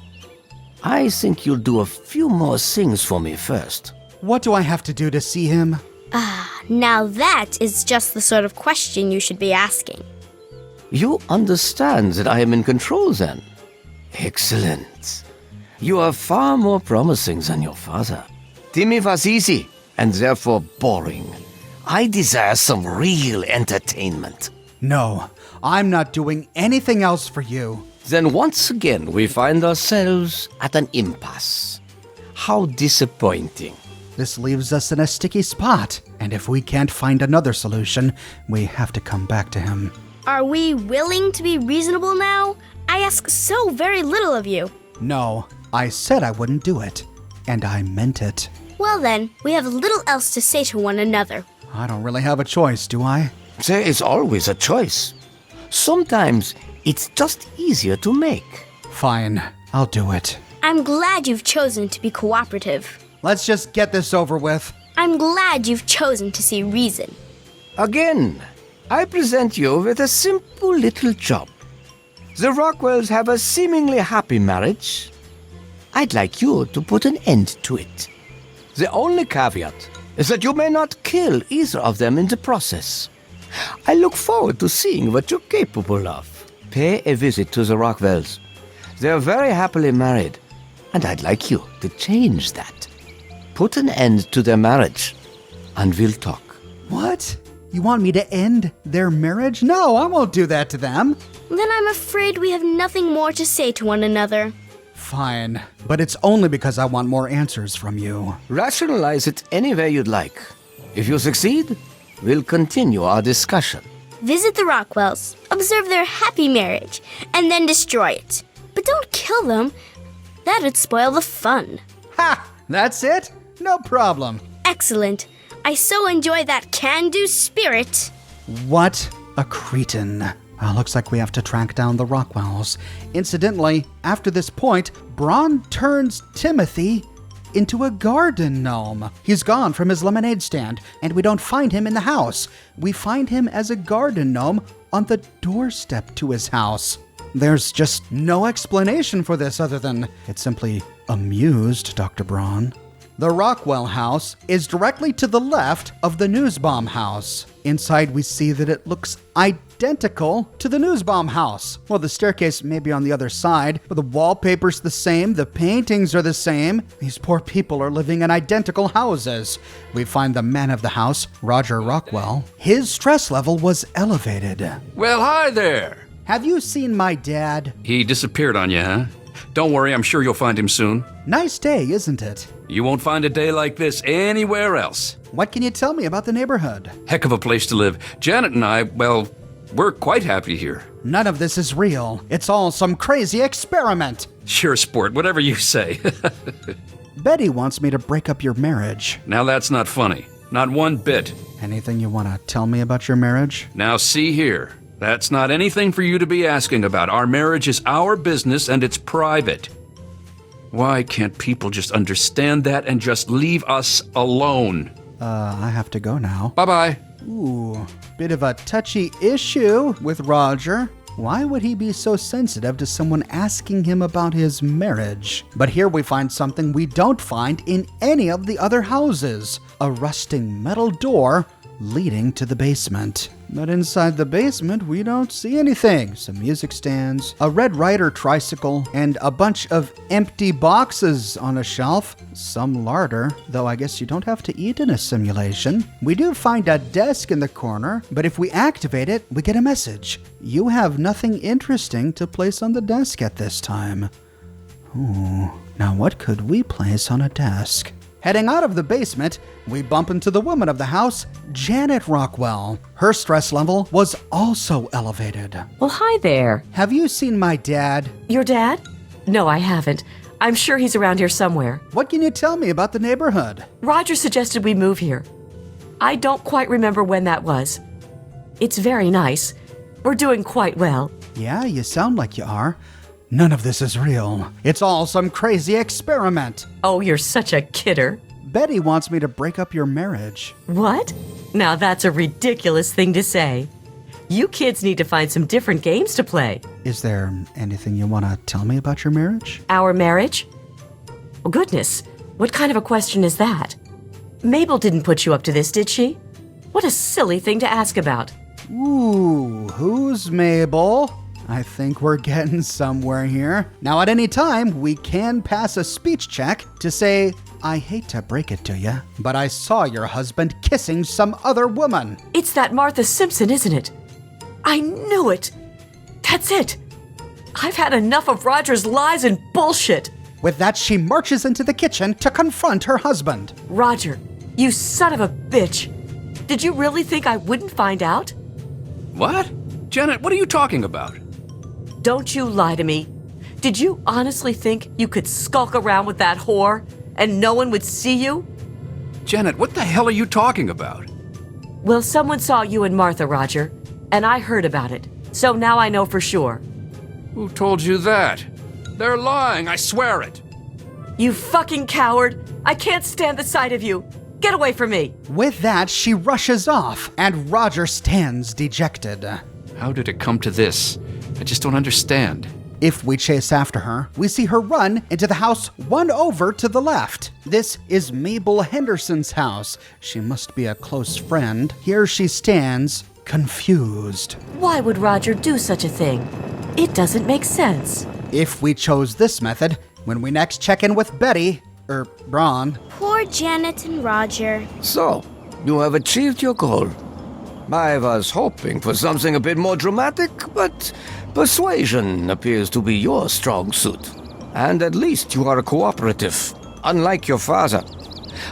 I think you'll do a few more things for me first. What do I have to do to see him? Now that is just the sort of question you should be asking. You understand that I am in control then? Excellent. You are far more promising than your father. Timmy was easy, and therefore boring. I desire some real entertainment. No, I'm not doing anything else for you. Then once again we find ourselves at an impasse. How disappointing. This leaves us in a sticky spot, and if we can't find another solution, we have to come back to him. Are we willing to be reasonable now? I ask so very little of you. No, I said I wouldn't do it, and I meant it. Well then, we have little else to say to one another. I don't really have a choice, do I? There is always a choice. Sometimes it's just easier to make. Fine, I'll do it. I'm glad you've chosen to be cooperative. Let's just get this over with. I'm glad you've chosen to see reason. Again, I present you with a simple little job. The Rockwells have a seemingly happy marriage. I'd like you to put an end to it. The only caveat is that you may not kill either of them in the process. I look forward to seeing what you're capable of. Pay a visit to the Rockwells. They're very happily married, and I'd like you to change that. Put an end to their marriage, and we'll talk. What? You want me to end their marriage? No, I won't do that to them. Then I'm afraid we have nothing more to say to one another. Fine, but it's only because I want more answers from you. Rationalize it any way you'd like. If you succeed, we'll continue our discussion. Visit the Rockwells, observe their happy marriage, and then destroy it. But don't kill them. That'd spoil the fun. Ha! That's it? No problem. Excellent. I so enjoy that can-do spirit. What a cretin. Looks like we have to track down the Rockwells. Incidentally, after this point, Braun turns Timothy into a garden gnome. He's gone from his lemonade stand, and we don't find him in the house. We find him as a garden gnome on the doorstep to his house. There's just no explanation for this other than it simply amused Dr. Braun. The Rockwell house is directly to the left of the Newsbaum house. Inside, we see that it looks identical to the Newsbaum house. Well, the staircase may be on the other side, but the wallpaper's the same, the paintings are the same. These poor people are living in identical houses. We find the man of the house, Roger Rockwell. His stress level was elevated. Well, hi there. Have you seen my dad? He disappeared on you, huh? Don't worry, I'm sure you'll find him soon. Nice day, isn't it? You won't find a day like this anywhere else. What can you tell me about the neighborhood? Heck of a place to live. Janet and I, well, we're quite happy here. None of this is real. It's all some crazy experiment. Sure, sport, whatever you say. Betty wants me to break up your marriage. Now that's not funny. Not one bit. Anything you want to tell me about your marriage? Now see here. That's not anything for you to be asking about. Our marriage is our business and it's private. Why can't people just understand that and just leave us alone? I have to go now. Bye-bye. Ooh, bit of a touchy issue with Roger. Why would he be so sensitive to someone asking him about his marriage? But here we find something we don't find in any of the other houses. A rusting metal door leading to the basement. But inside the basement, we don't see anything. Some music stands, a Red Ryder tricycle, and a bunch of empty boxes on a shelf. Some larder, though I guess you don't have to eat in a simulation. We do find a desk in the corner, but if we activate it, we get a message. You have nothing interesting to place on the desk at this time. Ooh, now what could we place on a desk? Heading out of the basement, we bump into the woman of the house, Janet Rockwell. Her stress level was also elevated. Well, hi there. Have you seen my dad? Your dad? No, I haven't. I'm sure he's around here somewhere. What can you tell me about the neighborhood? Roger suggested we move here. I don't quite remember when that was. It's very nice. We're doing quite well. Yeah, you sound like you are. None of this is real. It's all some crazy experiment. Oh, you're such a kidder. Betty wants me to break up your marriage. What? Now that's a ridiculous thing to say. You kids need to find some different games to play. Is there anything you want to tell me about your marriage? Our marriage? Oh, goodness. What kind of a question is that? Mabel didn't put you up to this, did she? What a silly thing to ask about. Ooh, who's Mabel? I think we're getting somewhere here. Now, at any time, we can pass a speech check to say, I hate to break it to you, but I saw your husband kissing some other woman. It's that Martha Simpson, isn't it? I knew it! That's it! I've had enough of Roger's lies and bullshit! With that, she marches into the kitchen to confront her husband. Roger, you son of a bitch! Did you really think I wouldn't find out? What? Janet, what are you talking about? Don't you lie to me. Did you honestly think you could skulk around with that whore and no one would see you? Janet, what the hell are you talking about? Well, someone saw you and Martha, Roger, and I heard about it. So now I know for sure. Who told you that? They're lying, I swear it. You fucking coward! I can't stand the sight of you! Get away from me! With that, she rushes off, and Roger stands dejected. How did it come to this? I just don't understand. If we chase after her, we see her run into the house one over to the left. This is Mabel Henderson's house. She must be a close friend. Here she stands, confused. Why would Roger do such a thing? It doesn't make sense. If we chose this method, when we next check in with Betty, Braun. Poor Janet and Roger. So, you have achieved your goal. I was hoping for something a bit more dramatic, but persuasion appears to be your strong suit. And at least you are cooperative, unlike your father.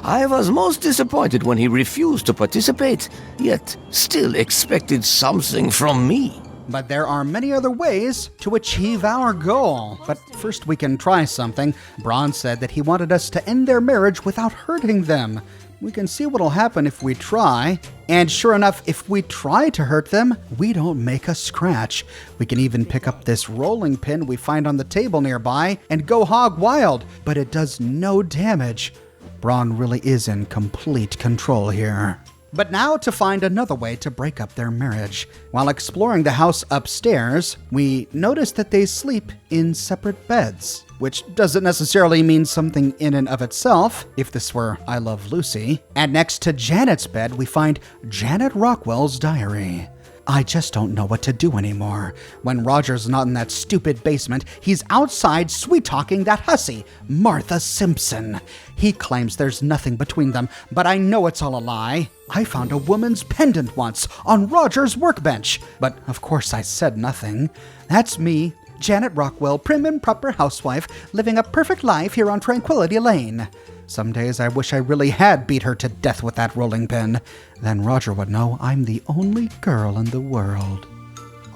I was most disappointed when he refused to participate, yet still expected something from me. But there are many other ways to achieve our goal. But first we can try something. Braun said that he wanted us to end their marriage without hurting them. We can see what'll happen if we try. And sure enough, if we try to hurt them, we don't make a scratch. We can even pick up this rolling pin we find on the table nearby and go hog wild, but it does no damage. Braun really is in complete control here. But now to find another way to break up their marriage. While exploring the house upstairs, we notice that they sleep in separate beds, which doesn't necessarily mean something in and of itself, if this were I Love Lucy. And next to Janet's bed, we find Janet Rockwell's diary. I just don't know what to do anymore. When Roger's not in that stupid basement, he's outside sweet-talking that hussy, Martha Simpson. He claims there's nothing between them, but I know it's all a lie. I found a woman's pendant once on Roger's workbench, but of course I said nothing. That's me, Janet Rockwell, prim and proper housewife, living a perfect life here on Tranquility Lane. Some days I wish I really had beat her to death with that rolling pin. Then Roger would know I'm the only girl in the world.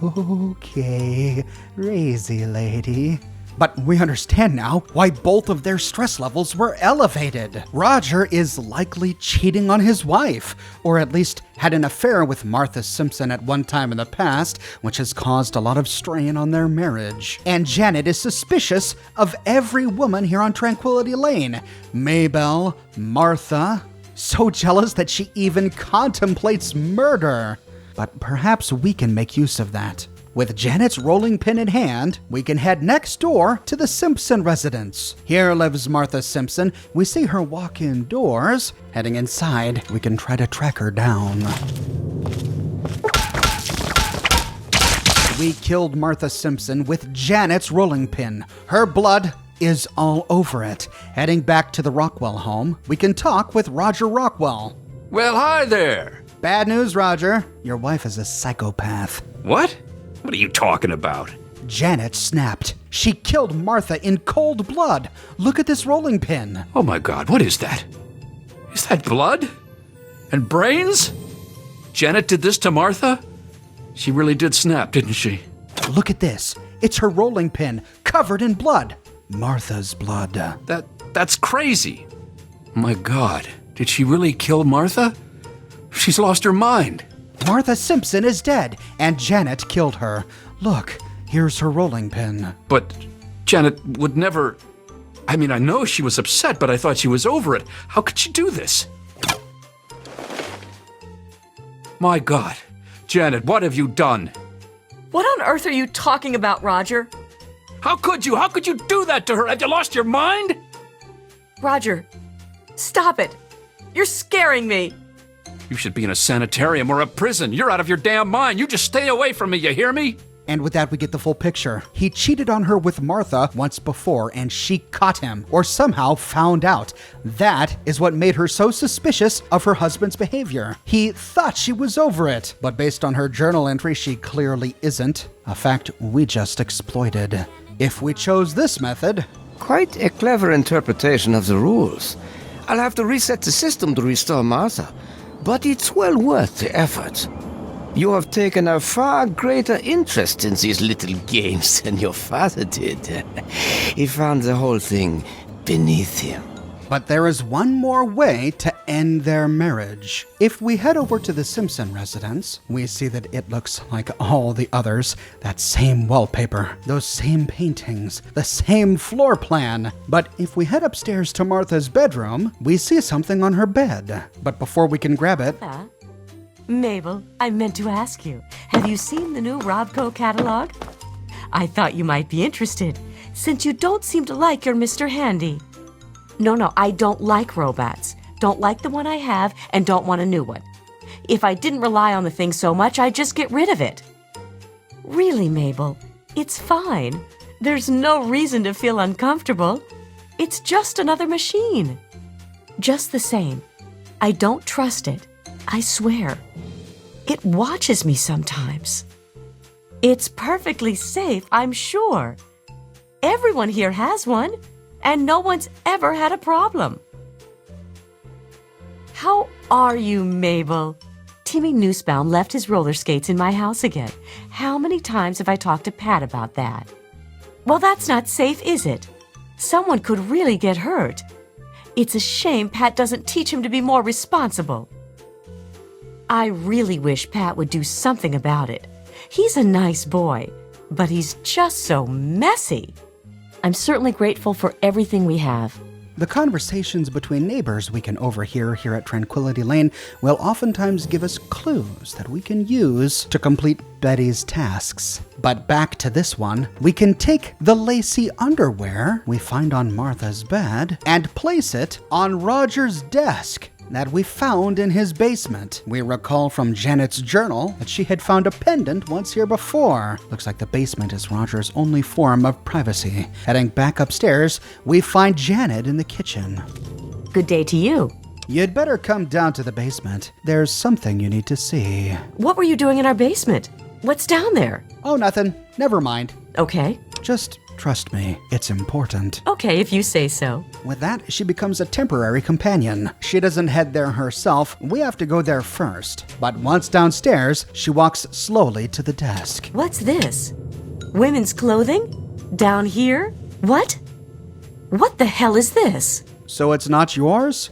Okay, crazy lady. But we understand now why both of their stress levels were elevated. Roger is likely cheating on his wife, or at least had an affair with Martha Simpson at one time in the past, which has caused a lot of strain on their marriage. And Janet is suspicious of every woman here on Tranquility Lane. Mabel, Martha, so jealous that she even contemplates murder. But perhaps we can make use of that. With Janet's rolling pin in hand, we can head next door to the Simpson residence. Here lives Martha Simpson. We see her walk indoors. Heading inside, we can try to track her down. We killed Martha Simpson with Janet's rolling pin. Her blood is all over it. Heading back to the Rockwell home, we can talk with Roger Rockwell. Well, hi there. Bad news, Roger. Your wife is a psychopath. What? What are you talking about? Janet snapped. She killed Martha in cold blood. Look at this rolling pin. Oh my God, what is that? Is that blood? And brains? Janet did this to Martha? She really did snap, didn't she? Look at this. It's her rolling pin, covered in blood. Martha's blood. That's crazy. My God, did she really kill Martha? She's lost her mind. Martha Simpson is dead, and Janet killed her. Look, here's her rolling pin. But Janet would never... I mean, I know she was upset, but I thought she was over it. How could she do this? My God. Janet, what have you done? What on earth are you talking about, Roger? How could you? How could you do that to her? Have you lost your mind? Roger, stop it. You're scaring me. You should be in a sanitarium or a prison. You're out of your damn mind. You just stay away from me, you hear me? And with that, we get the full picture. He cheated on her with Martha once before, and she caught him, or somehow found out. That is what made her so suspicious of her husband's behavior. He thought she was over it, but based on her journal entry, she clearly isn't. A fact we just exploited. If we chose this method... Quite a clever interpretation of the rules. I'll have to reset the system to restore Martha, but it's well worth the effort. You have taken a far greater interest in these little games than your father did. He found the whole thing beneath him. But there is one more way to end their marriage. If we head over to the Simpson residence, we see that it looks like all the others. That same wallpaper, those same paintings, the same floor plan. But if we head upstairs to Martha's bedroom, we see something on her bed. But before we can grab it... Mabel, I meant to ask you, have you seen the new Robco catalog? I thought you might be interested, since you don't seem to like your Mr. Handy. No, I don't like robots. Don't like the one I have, and don't want a new one. If I didn't rely on the thing so much, I'd just get rid of it. Really, Mabel, it's fine. There's no reason to feel uncomfortable. It's just another machine. Just the same, I don't trust it. I swear. It watches me sometimes. It's perfectly safe, I'm sure. Everyone here has one, and no one's ever had a problem. How are you, Mabel? Timmy Nussbaum left his roller skates in my house again. How many times have I talked to Pat about that? Well, that's not safe, is it? Someone could really get hurt. It's a shame Pat doesn't teach him to be more responsible. I really wish Pat would do something about it. He's a nice boy, but he's just so messy. I'm certainly grateful for everything we have. The conversations between neighbors we can overhear here at Tranquility Lane will oftentimes give us clues that we can use to complete Betty's tasks. But back to this one, we can take the lacy underwear we find on Martha's bed and place it on Roger's desk that we found in his basement. We recall from Janet's journal that she had found a pendant once here before. Looks like the basement is Roger's only form of privacy. Heading back upstairs, we find Janet in the kitchen. Good day to you. You'd better come down to the basement. There's something you need to see. What were you doing in our basement? What's down there? Oh, nothing. Never mind. Okay. Just trust me, it's important. Okay, if you say so. With that, she becomes a temporary companion. She doesn't head there herself. We have to go there first. But once downstairs, she walks slowly to the desk. What's this? Women's clothing? Down here? What? What the hell is this? So it's not yours?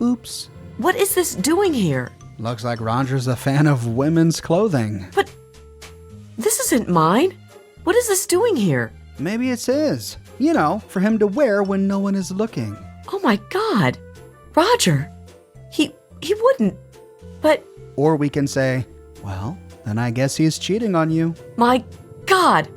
Oops. What is this doing here? Looks like Roger's a fan of women's clothing. But this isn't mine. What is this doing here? Maybe it's his. You know, for him to wear when no one is looking. Oh my God. Roger. He wouldn't. But... Or we can say, well, then I guess he's cheating on you. My God.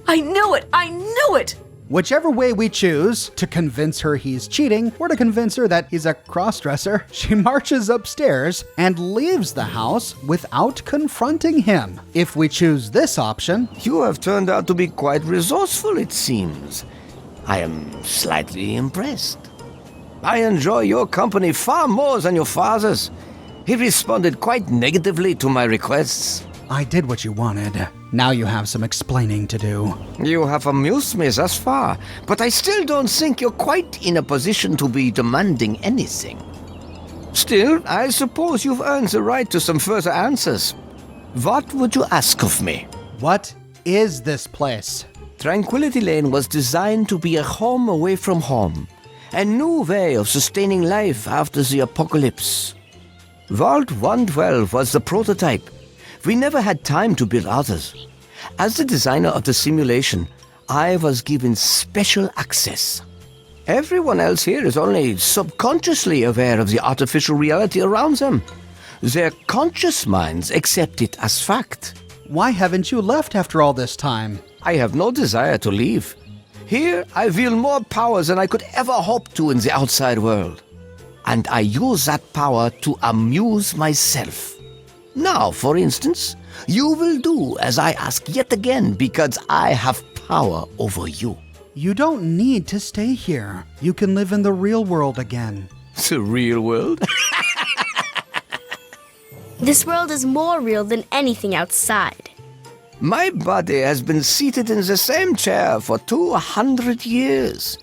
I knew it. I knew it. Whichever way we choose, to convince her he's cheating or to convince her that he's a crossdresser, she marches upstairs and leaves the house without confronting him. If we choose this option... You have turned out to be quite resourceful, it seems. I am slightly impressed. I enjoy your company far more than your father's. He responded quite negatively to my requests. I did what you wanted. Now you have some explaining to do. You have amused me thus far, but I still don't think you're quite in a position to be demanding anything. Still, I suppose you've earned the right to some further answers. What would you ask of me? What is this place? Tranquility Lane was designed to be a home away from home, a new way of sustaining life after the apocalypse. Vault 112 was the prototype. We never had time to build others. As the designer of the simulation, I was given special access. Everyone else here is only subconsciously aware of the artificial reality around them. Their conscious minds accept it as fact. Why haven't you left after all this time? I have no desire to leave. Here, I wield more power than I could ever hope to in the outside world. And I use that power to amuse myself. Now, for instance, you will do as I ask yet again because I have power over you. You don't need to stay here. You can live in the real world again. The real world? This world is more real than anything outside. My body has been seated in the same chair for 200 years.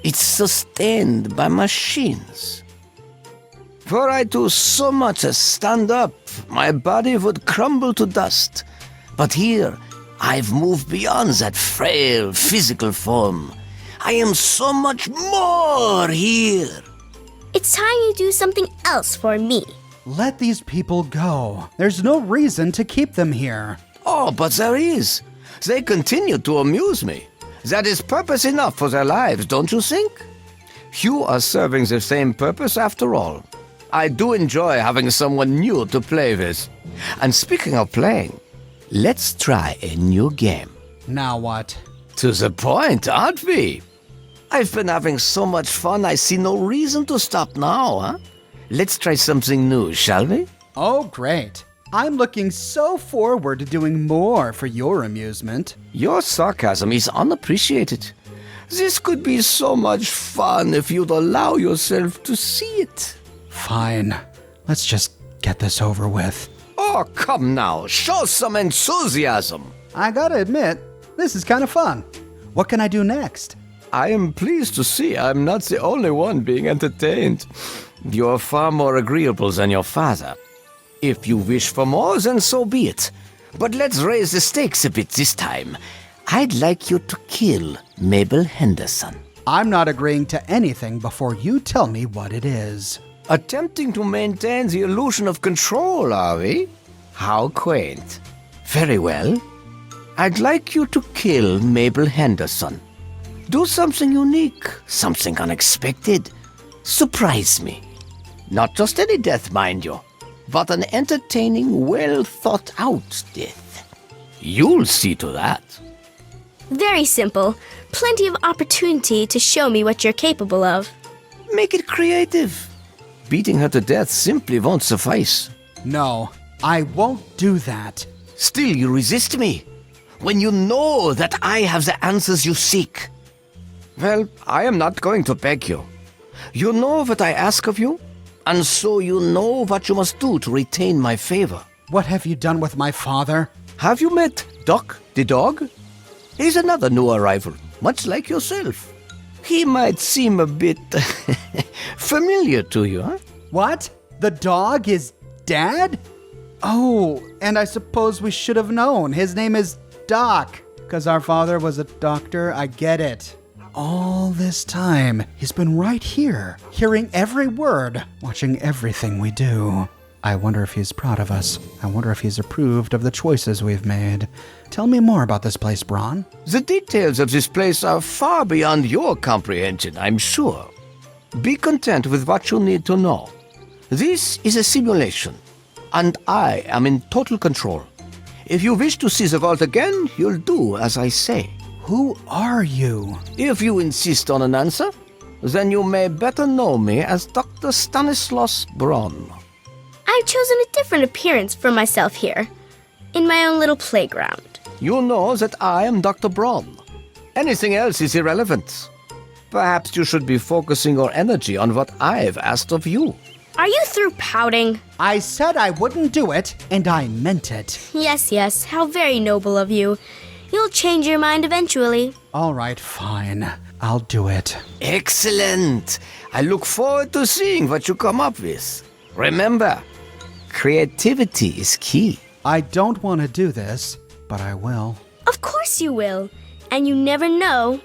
It's sustained by machines. Were I to so much as stand up, my body would crumble to dust. But here, I've moved beyond that frail physical form. I am so much more here. It's time you do something else for me. Let these people go. There's no reason to keep them here. Oh, but there is. They continue to amuse me. That is purpose enough for their lives, don't you think? You are serving the same purpose after all. I do enjoy having someone new to play with. And speaking of playing, let's try a new game. Now what? To the point, aren't we? I've been having so much fun, I see no reason to stop now, huh? Let's try something new, shall we? Oh, great. I'm looking so forward to doing more for your amusement. Your sarcasm is unappreciated. This could be so much fun if you'd allow yourself to see it. Fine. Let's just get this over with. Oh, come now. Show some enthusiasm. I gotta admit, this is kind of fun. What can I do next? I am pleased to see I'm not the only one being entertained. You're far more agreeable than your father. If you wish for more, then so be it. But let's raise the stakes a bit this time. I'd like you to kill Mabel Henderson. I'm not agreeing to anything before you tell me what it is. Attempting to maintain the illusion of control, are we? How quaint. Very well. I'd like you to kill Mabel Henderson. Do something unique, something unexpected. Surprise me. Not just any death, mind you, but an entertaining, well-thought-out death. You'll see to that. Very simple. Plenty of opportunity to show me what you're capable of. Make it creative. Beating her to death simply won't suffice. No, I won't do that. Still, you resist me, when you know that I have the answers you seek. Well, I am not going to beg you. You know what I ask of you, and so you know what you must do to retain my favor. What have you done with my father? Have you met Doc the dog? He's another new arrival, much like yourself. He might seem a bit familiar to you, huh? What? The dog is Dad? Oh, and I suppose we should have known. His name is Doc. Because our father was a doctor, I get it. All this time, he's been right here, hearing every word, watching everything we do. I wonder if he's proud of us. I wonder if he's approved of the choices we've made. Tell me more about this place, Braun. The details of this place are far beyond your comprehension, I'm sure. Be content with what you need to know. This is a simulation, and I am in total control. If you wish to see the vault again, you'll do as I say. Who are you? If you insist on an answer, then you may better know me as Dr. Stanislaus Braun. I've chosen a different appearance for myself here, in my own little playground. You know that I am Dr. Braun. Anything else is irrelevant. Perhaps you should be focusing your energy on what I've asked of you. Are you through pouting? I said I wouldn't do it, and I meant it. Yes, how very noble of you. You'll change your mind eventually. All right, fine. I'll do it. Excellent. I look forward to seeing what you come up with. Remember, creativity is key. I don't want to do this, but I will. Of course you will. And you never know.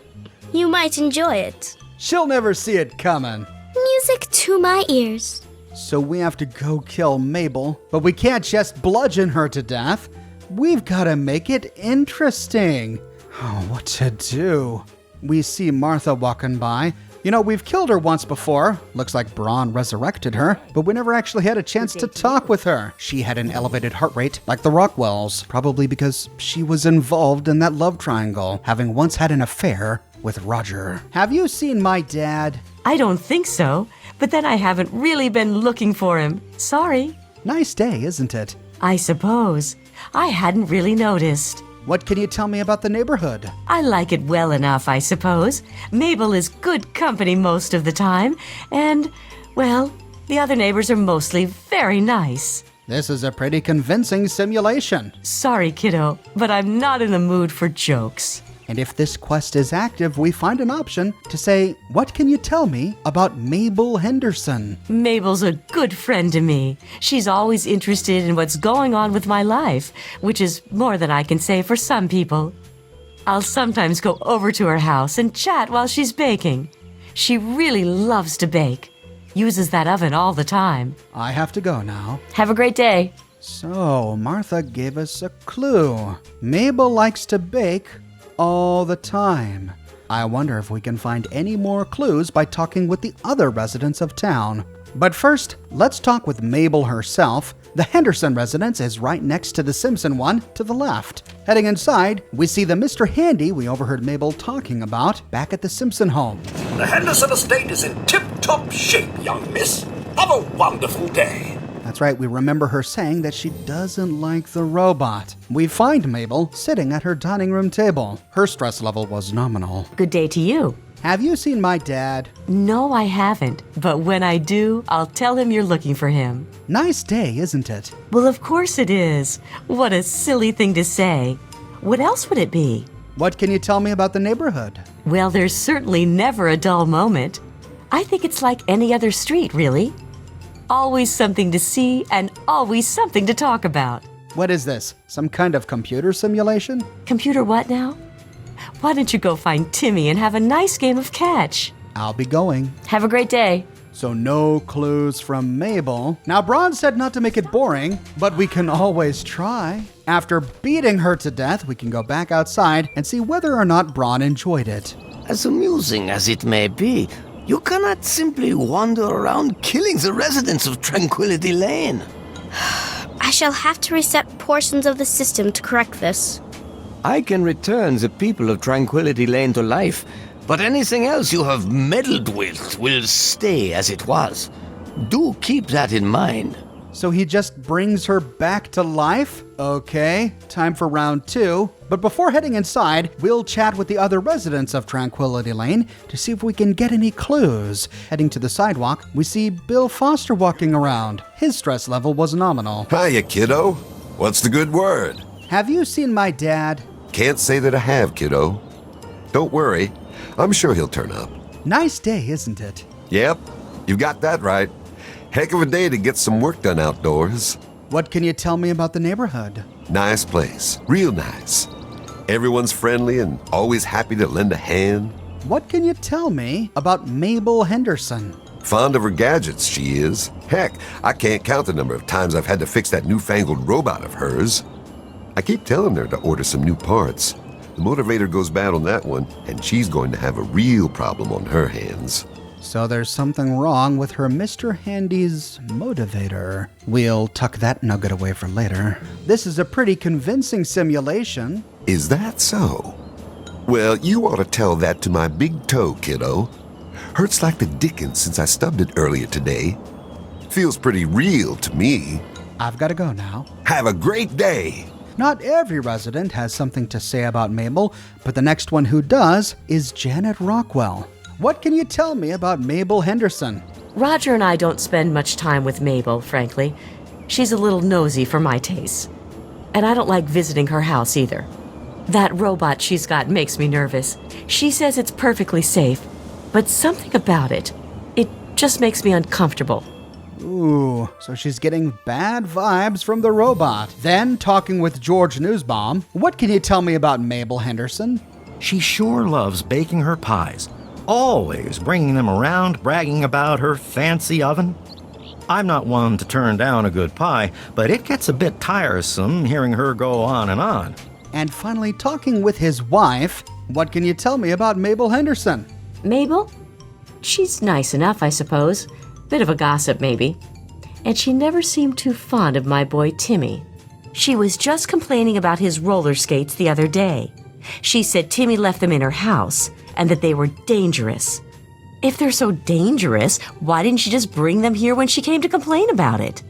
You might enjoy it. She'll never see it coming. Music to my ears. So we have to go kill Mabel, but we can't just bludgeon her to death. We've got to make it interesting. Oh, what to do? We see Martha walking by. You know, we've killed her once before. Looks like Braun resurrected her, but we never actually had a chance to talk with her. She had an elevated heart rate, like the Rockwells, probably because she was involved in that love triangle, having once had an affair with Roger. Have you seen my dad? I don't think so, but then I haven't really been looking for him. Sorry. Nice day, isn't it? I suppose. I hadn't really noticed. What can you tell me about the neighborhood? I like it well enough, I suppose. Mabel is good company most of the time, and, well, the other neighbors are mostly very nice. This is a pretty convincing simulation. Sorry, kiddo, but I'm not in the mood for jokes. And if this quest is active, we find an option to say, what can you tell me about Mabel Henderson? Mabel's a good friend to me. She's always interested in what's going on with my life, which is more than I can say for some people. I'll sometimes go over to her house and chat while she's baking. She really loves to bake. Uses that oven all the time. I have to go now. Have a great day. So, Martha gave us a clue. Mabel likes to bake all the time. I wonder if we can find any more clues by talking with the other residents of town. But first, let's talk with Mabel herself. The Henderson residence is right next to the Simpson one to the left. Heading inside, we see the Mr. Handy we overheard Mabel talking about back at the Simpson home. The Henderson estate is in tip-top shape, young miss. Have a wonderful day. That's right, we remember her saying that she doesn't like the robot. We find Mabel sitting at her dining room table. Her stress level was nominal. Good day to you. Have you seen my dad? No, I haven't. But when I do, I'll tell him you're looking for him. Nice day, isn't it? Well, of course it is. What a silly thing to say. What else would it be? What can you tell me about the neighborhood? Well, there's certainly never a dull moment. I think it's like any other street, really. Always something to see and always something to talk about. What is this? Some kind of computer simulation? Computer what now? Why don't you go find Timmy and have a nice game of catch? I'll be going. Have a great day. So no clues from Mabel. Now, Braun said not to make it boring, but we can always try. After beating her to death, we can go back outside and see whether or not Braun enjoyed it. As amusing as it may be, you cannot simply wander around killing the residents of Tranquility Lane. I shall have to reset portions of the system to correct this. I can return the people of Tranquility Lane to life, but anything else you have meddled with will stay as it was. Do keep that in mind. So he just brings her back to life? Okay, time for round 2. But before heading inside, we'll chat with the other residents of Tranquility Lane to see if we can get any clues. Heading to the sidewalk, we see Bill Foster walking around. His stress level was nominal. Hiya, kiddo. What's the good word? Have you seen my dad? Can't say that I have, kiddo. Don't worry. I'm sure he'll turn up. Nice day, isn't it? Yep, you've got that right. Heck of a day to get some work done outdoors. What can you tell me about the neighborhood? Nice place. Real nice. Everyone's friendly and always happy to lend a hand. What can you tell me about Mabel Henderson? Fond of her gadgets, she is. Heck, I can't count the number of times I've had to fix that newfangled robot of hers. I keep telling her to order some new parts. The motivator goes bad on that one, and she's going to have a real problem on her hands. So there's something wrong with her Mr. Handy's motivator. We'll tuck that nugget away for later. This is a pretty convincing simulation. Is that so? Well, you ought to tell that to my big toe, kiddo. Hurts like the dickens since I stubbed it earlier today. Feels pretty real to me. I've got to go now. Have a great day. Not every resident has something to say about Mabel, but the next one who does is Janet Rockwell. What can you tell me about Mabel Henderson? Roger and I don't spend much time with Mabel, frankly. She's a little nosy for my tastes. And I don't like visiting her house either. That robot she's got makes me nervous. She says it's perfectly safe, but something about it just makes me uncomfortable. Ooh, so she's getting bad vibes from the robot. Then, talking with George Newsbaum, what can you tell me about Mabel Henderson? She sure loves baking her pies. Always bringing them around, bragging about her fancy oven. I'm not one to turn down a good pie, but it gets a bit tiresome hearing her go on and on. And finally, talking with his wife, what can you tell me about Mabel Henderson? Mabel? She's nice enough, I suppose. Bit of a gossip, maybe. And she never seemed too fond of my boy Timmy. She was just complaining about his roller skates the other day. She said Timmy left them in her house and that they were dangerous. If they're so dangerous, why didn't she just bring them here when she came to complain about it?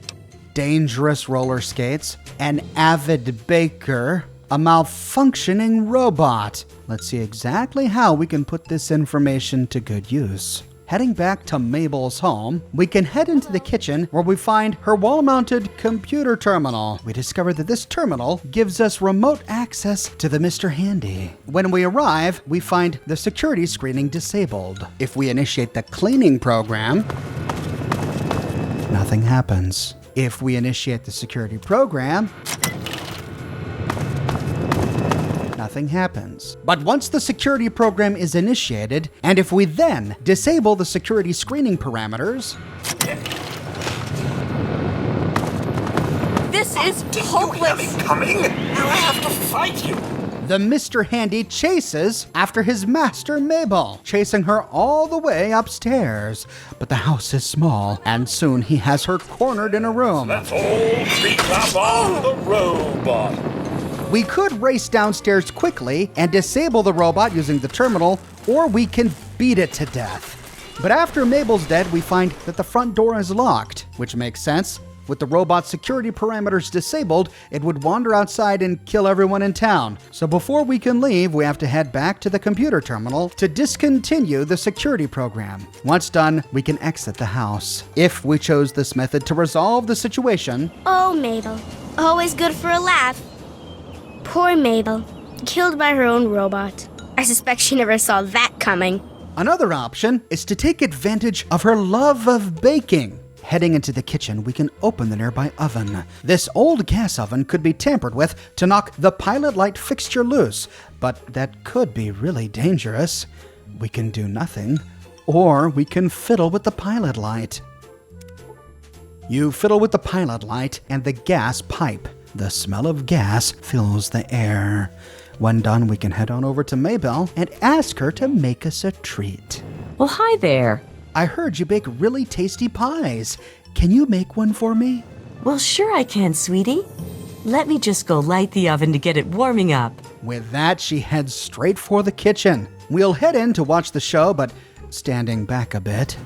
dangerous roller skates, an avid baker, a malfunctioning robot. Let's see exactly how we can put this information to good use. Heading back to Mabel's home, we can head into the kitchen where we find her wall-mounted computer terminal. We discover that this terminal gives us remote access to the Mr. Handy. When we arrive, we find the security screening disabled. If we initiate the cleaning program, nothing happens. If we initiate the security program, nothing happens. But once the security program is initiated, and if we then disable the security screening parameters, This is Do you hear hopeless. me coming? Now I have to fight you. the Mr. Handy chases after his master Mabel, chasing her all the way upstairs. But the house is small, and soon he has her cornered in a room. Let's all beat up on the robot. We could race downstairs quickly and disable the robot using the terminal, or we can beat it to death. But after Mabel's dead, we find that the front door is locked, which makes sense. With the robot's security parameters disabled, it would wander outside and kill everyone in town. So before we can leave, we have to head back to the computer terminal to discontinue the security program. Once done, we can exit the house. If we chose this method to resolve the situation, Oh, Mabel. Always good for a laugh. Poor Mabel. Killed by her own robot. I suspect she never saw that coming. another option is to take advantage of her love of baking. Heading into the kitchen, we can open the nearby oven. This old gas oven could be tampered with to knock the pilot light fixture loose, but that could be really dangerous. We can do nothing, or we can fiddle with the pilot light. You fiddle with the pilot light and the gas pipe. The smell of gas fills the air. When done, we can head on over to Mabel and ask her to make us a treat. Well, hi there. I heard you bake really tasty pies. Can you make one for me? Well, sure I can, sweetie. Let me just go light the oven to get it warming up. With that, she heads straight for the kitchen. We'll head in to watch the show, but standing back a bit.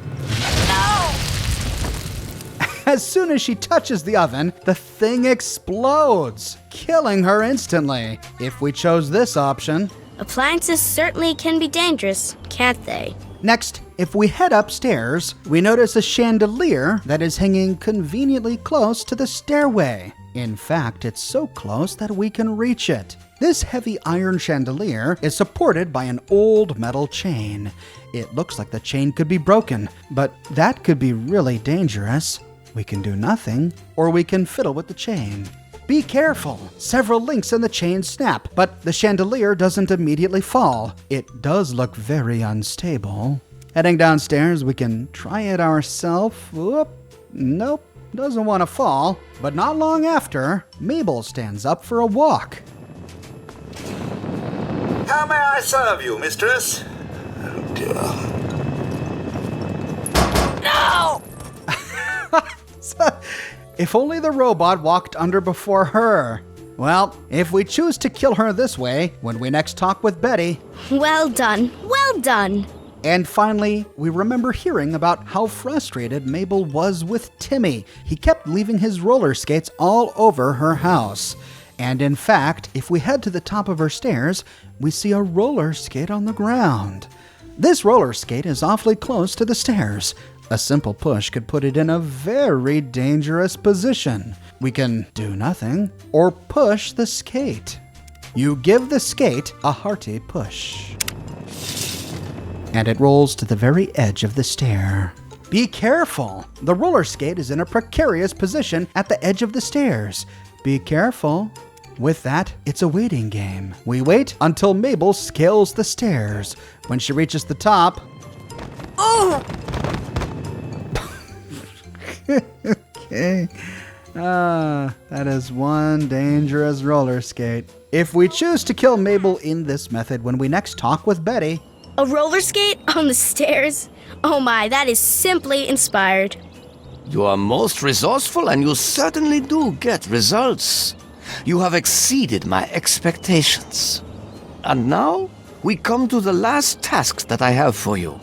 As soon as she touches the oven, the thing explodes, killing her instantly. If we chose this option. Appliances certainly can be dangerous, can't they? Next, if we head upstairs, we notice a chandelier that is hanging conveniently close to the stairway. In fact, it's so close that we can reach it. This heavy iron chandelier is supported by an old metal chain. It looks like the chain could be broken, but that could be really dangerous. We can do nothing, or we can fiddle with the chain. Be careful! Several links in the chain snap, but the chandelier doesn't immediately fall. It does look very unstable. Heading downstairs, we can try it ourselves. Whoop! Nope, doesn't want to fall. But not long after, Mabel stands up for a walk. How may I serve you, mistress? Oh, dear. If only the robot walked under before her. Well, if we choose to kill her this way, when we next talk with Betty. Well done. Well done. And finally, we remember hearing about how frustrated Mabel was with Timmy. He kept leaving his roller skates all over her house. And in fact, if we head to the top of her stairs, we see a roller skate on the ground. This roller skate is awfully close to the stairs. A simple push could put it in a very dangerous position. We can do nothing or push the skate. You give the skate a hearty push, and it rolls to the very edge of the stair. Be careful! The roller skate is in a precarious position at the edge of the stairs. Be careful. With that, it's a waiting game. We wait until Mabel scales the stairs. When she reaches the top... Oh! Okay. That is one dangerous roller skate. If we choose to kill Mabel in this method when we next talk with Betty... A roller skate on the stairs? Oh my, that is simply inspired. You are most resourceful and you certainly do get results. You have exceeded my expectations. And now, we come to the last task that I have for you.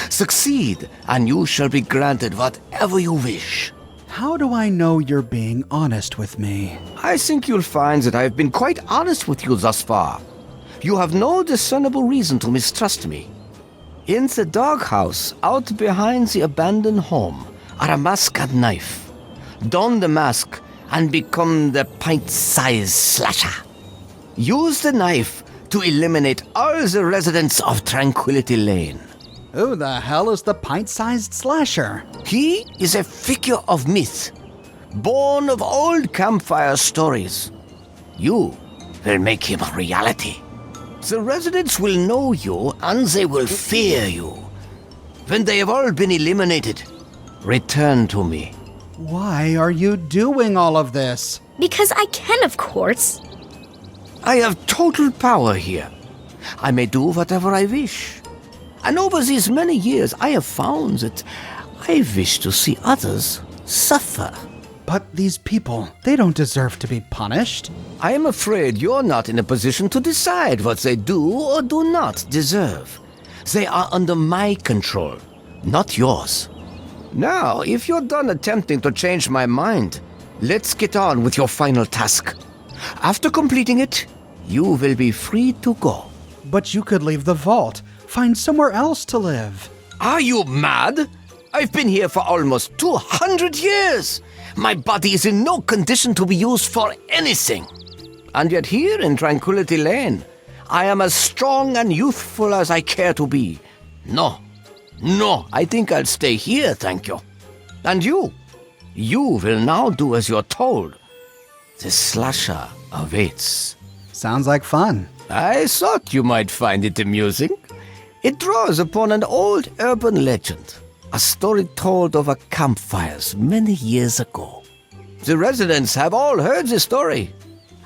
Succeed, and you shall be granted whatever you wish. How do I know you're being honest with me? I think you'll find that I've been quite honest with you thus far. You have no discernible reason to mistrust me. In the doghouse, out behind the abandoned home, are a mask and knife. Don the mask and become the pint-sized slasher. Use the knife to eliminate all the residents of Tranquility Lane. Who the hell is the pint-sized slasher? He is a figure of myth, born of old campfire stories. You will make him a reality. The residents will know you and they will fear you. When they have all been eliminated, return to me. Why are you doing all of this? Because I can, of course. I have total power here. I may do whatever I wish. And over these many years, I have found that I wish to see others suffer. But these people, they don't deserve to be punished. I am afraid you're not in a position to decide what they do or do not deserve. They are under my control, not yours. Now, if you're done attempting to change my mind, let's get on with your final task. After completing it, you will be free to go. But you could leave the vault, find somewhere else to live. Are you mad? I've been here for almost 200 years. My body is in no condition to be used for anything. And yet here in Tranquility Lane, I am as strong and youthful as I care to be. No, I think I'll stay here, thank you. And you will now do as you're told. The slasher awaits. Sounds like fun. I thought you might find it amusing. It draws upon an old urban legend, a story told over campfires many years ago. The residents have all heard the story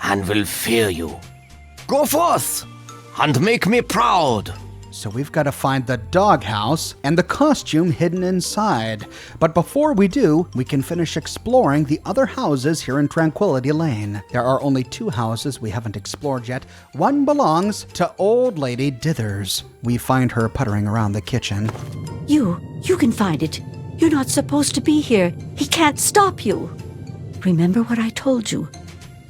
and will fear you. Go forth and make me proud. So we've got to find the doghouse and the costume hidden inside. But before we do, we can finish exploring the other houses here in Tranquility Lane. There are only 2 houses we haven't explored yet. One belongs to Old Lady Dithers. We find her puttering around the kitchen. You can find it. You're not supposed to be here. He can't stop you. Remember what I told you?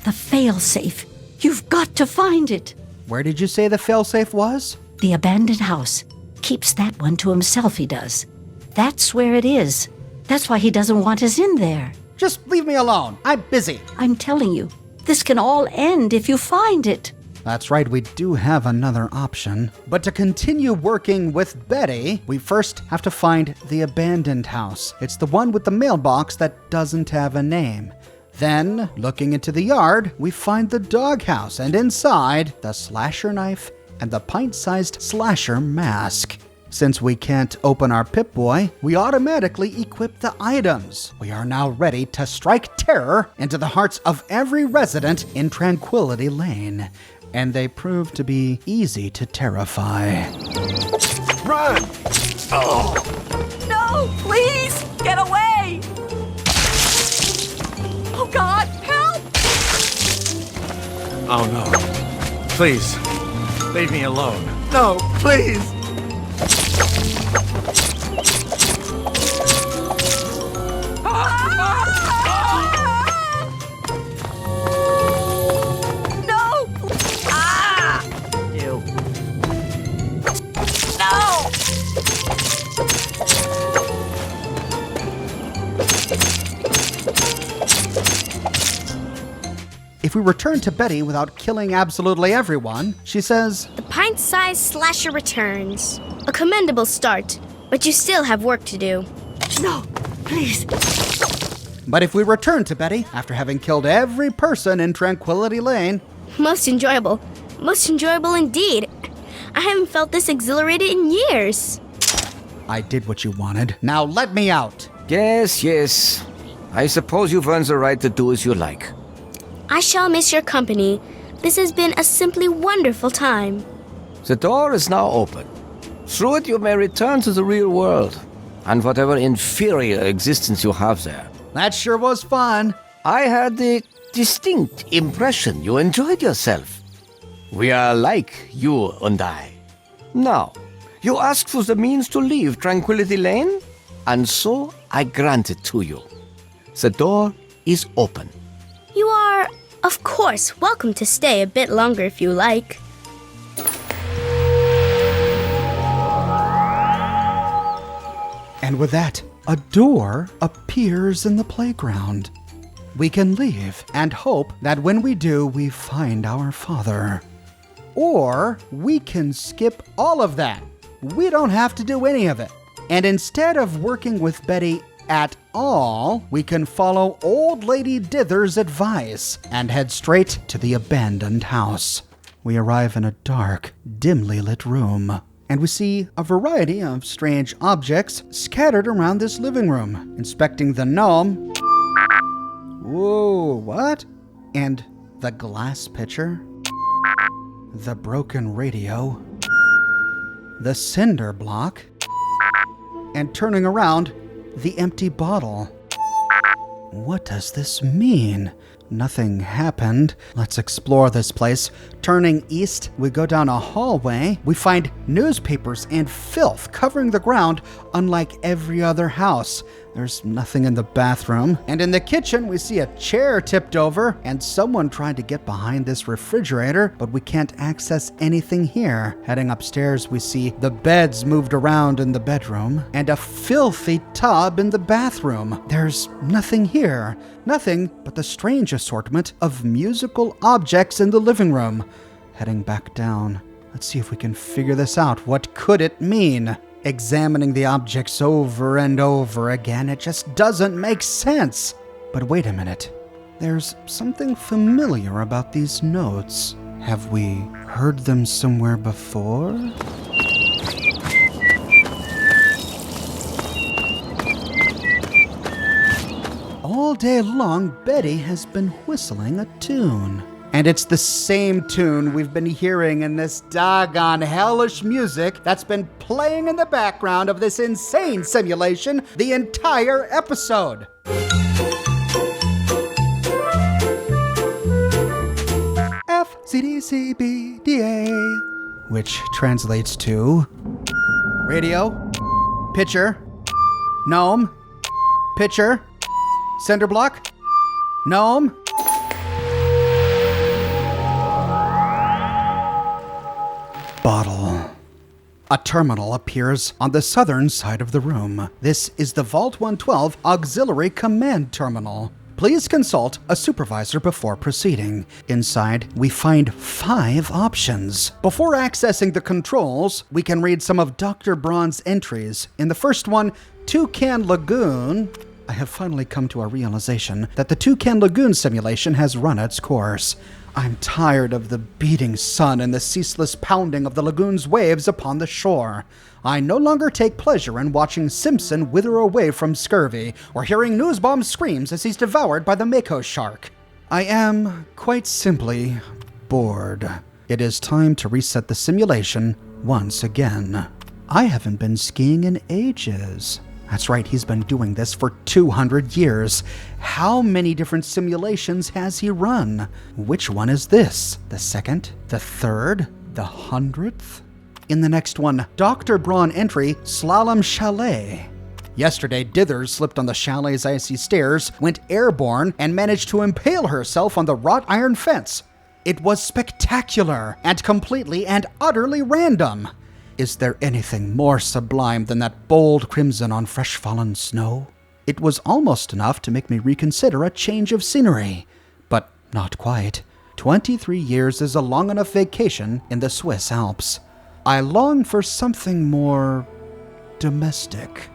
The failsafe. You've got to find it. Where did you say the failsafe was? The abandoned house. Keeps that one to himself, he does. That's where it is. That's why he doesn't want us in there. Just leave me alone. I'm busy. I'm telling you, this can all end if you find it. That's right, we do have another option. But to continue working with Betty, we first have to find the abandoned house. It's the one with the mailbox that doesn't have a name. Then, looking into the yard, we find the doghouse, and inside, the slasher knife and the pint-sized slasher mask. Since we can't open our Pip-Boy, we automatically equip the items. We are now ready to strike terror into the hearts of every resident in Tranquility Lane. And they prove to be easy to terrify. Run! Oh! No, please, get away! Oh, God, help! Oh, no. Please, leave me alone. No, please! If we return to Betty without killing absolutely everyone, she says, The pint-sized slasher returns. A commendable start, but you still have work to do. No, please. But if we return to Betty after having killed every person in Tranquility Lane, Most enjoyable indeed. I haven't felt this exhilarated in years. I did what you wanted. Now let me out. Yes. I suppose you've earned the right to do as you like. I shall miss your company. This has been a simply wonderful time. The door is now open. Through it you may return to the real world, and whatever inferior existence you have there. That sure was fun. I had the distinct impression you enjoyed yourself. We are alike, you and I. Now, you asked for the means to leave Tranquility Lane, and so I grant it to you. The door is open. You are, of course, welcome to stay a bit longer if you like. And with that, a door appears in the playground. We can leave and hope that when we do, we find our father. Or we can skip all of that. We don't have to do any of it. And instead of working with Betty at all, we can follow Old Lady Dither's advice and head straight to the abandoned house. We arrive in a dark, dimly lit room, and we see a variety of strange objects scattered around this living room. Inspecting the gnome. Whoa, what? And the glass pitcher. The broken radio. The cinder block. And turning around, the empty bottle. What does this mean? Nothing happened. Let's explore this place. Turning east, we go down a hallway. We find newspapers and filth covering the ground, unlike every other house. There's nothing in the bathroom. And in the kitchen, we see a chair tipped over and someone trying to get behind this refrigerator, but we can't access anything here. Heading upstairs, we see the beds moved around in the bedroom and a filthy tub in the bathroom. There's nothing here. Nothing but the strange assortment of musical objects in the living room. Heading back down. Let's see if we can figure this out. What could it mean? Examining the objects over and over again, it just doesn't make sense. But wait a minute. There's something familiar about these notes. Have we heard them somewhere before? All day long, Betty has been whistling a tune. And it's the same tune we've been hearing in this doggone hellish music that's been playing in the background of this insane simulation the entire episode. FCDCBDA, which translates to radio, pitcher, gnome, pitcher, cinder block, gnome, bottle. A terminal appears on the southern side of the room. This is the Vault 112 Auxiliary Command Terminal. Please consult a supervisor before proceeding. Inside, we find 5 options. Before accessing the controls, we can read some of Dr. Braun's entries. In the first one, Toucan Lagoon. I have finally come to a realization that the Toucan Lagoon simulation has run its course. I'm tired of the beating sun and the ceaseless pounding of the lagoon's waves upon the shore. I no longer take pleasure in watching Simpson wither away from scurvy, or hearing Newsbaum screams as he's devoured by the Mako shark. I am, quite simply, bored. It is time to reset the simulation once again. I haven't been skiing in ages. That's right, he's been doing this for 200 years. How many different simulations has he run? Which one is this? The second? The third? The 100th? In the next one, Dr. Braun entry, Slalom Chalet. Yesterday, Dithers slipped on the chalet's icy stairs, went airborne, and managed to impale herself on the wrought iron fence. It was spectacular, and completely and utterly random. Is there anything more sublime than that bold crimson on fresh fallen snow? It was almost enough to make me reconsider a change of scenery. But not quite. 23 years is a long enough vacation in the Swiss Alps. I long for something more domestic.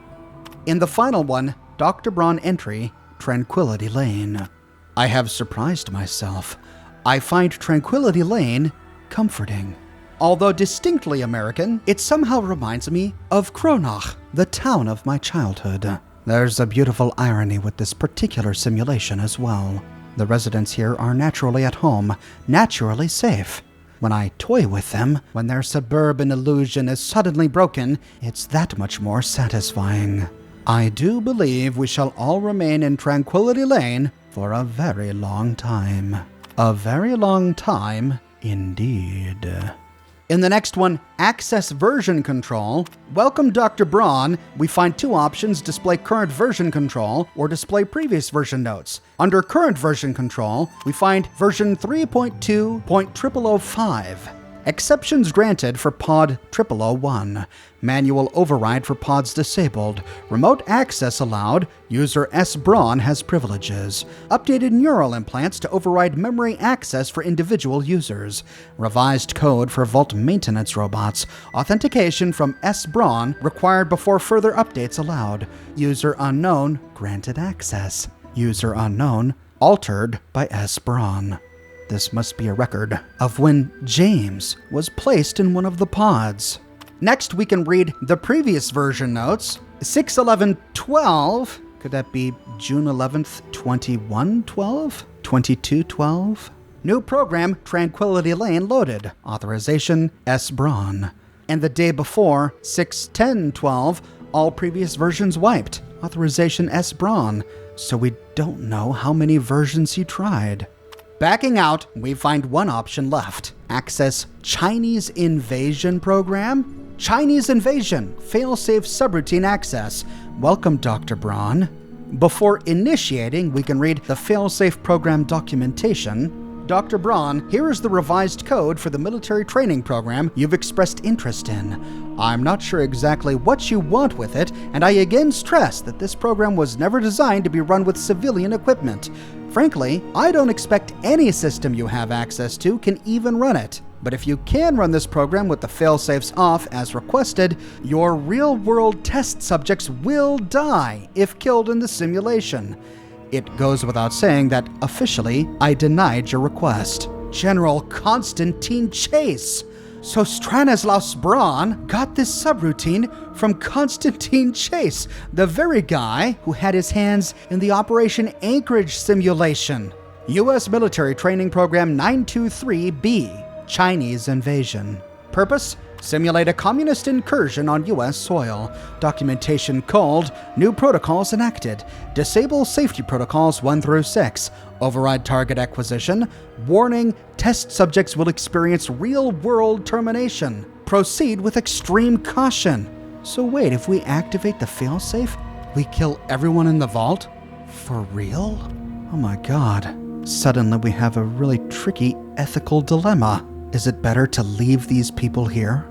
In the final one, Dr. Braun entry, Tranquility Lane. I have surprised myself. I find Tranquility Lane comforting. Although distinctly American, it somehow reminds me of Kronach, the town of my childhood. There's a beautiful irony with this particular simulation as well. The residents here are naturally at home, naturally safe. When I toy with them, when their suburban illusion is suddenly broken, it's that much more satisfying. I do believe we shall all remain in Tranquility Lane for a very long time. A very long time indeed. In the next one, Access Version Control, welcome Dr. Braun. We find two options: display current version control or display previous version notes. Under current version control, we find version 3.2.0005. Exceptions granted for pod 0001. Manual override for pods disabled. Remote access allowed. User S. Braun has privileges. Updated neural implants to override memory access for individual users. Revised code for vault maintenance robots. Authentication from S. Braun required before further updates allowed. User unknown granted access. User unknown altered by S. Braun. This must be a record of when James was placed in one of the pods. Next, we can read the previous version notes. 6/11/12. Could that be June 11th, 2112? 2212? New program, Tranquility Lane loaded. Authorization, S. Braun. And the day before, 6/10/12, all previous versions wiped. Authorization, S. Braun. So we don't know how many versions he tried. Backing out, we find one option left. Access Chinese Invasion Program. Chinese Invasion, failsafe subroutine access. Welcome, Dr. Braun. Before initiating, we can read the failsafe program documentation. Dr. Braun, here is the revised code for the military training program you've expressed interest in. I'm not sure exactly what you want with it, and I again stress that this program was never designed to be run with civilian equipment. Frankly, I don't expect any system you have access to can even run it. But if you can run this program with the failsafes off as requested, your real-world test subjects will die if killed in the simulation. It goes without saying that, officially, I denied your request. General Constantine Chase. So Stanislaus Braun got this subroutine from Constantine Chase, the very guy who had his hands in the Operation Anchorage simulation. U.S. Military Training Program 923B, Chinese Invasion. Purpose? Simulate a communist incursion on U.S. soil. Documentation called New Protocols Enacted. Disable Safety Protocols 1 through 6. Override target acquisition. Warning, test subjects will experience real-world termination. Proceed with extreme caution. So wait, if we activate the failsafe, we kill everyone in the vault? For real? Oh my god. Suddenly we have a really tricky ethical dilemma. Is it better to leave these people here?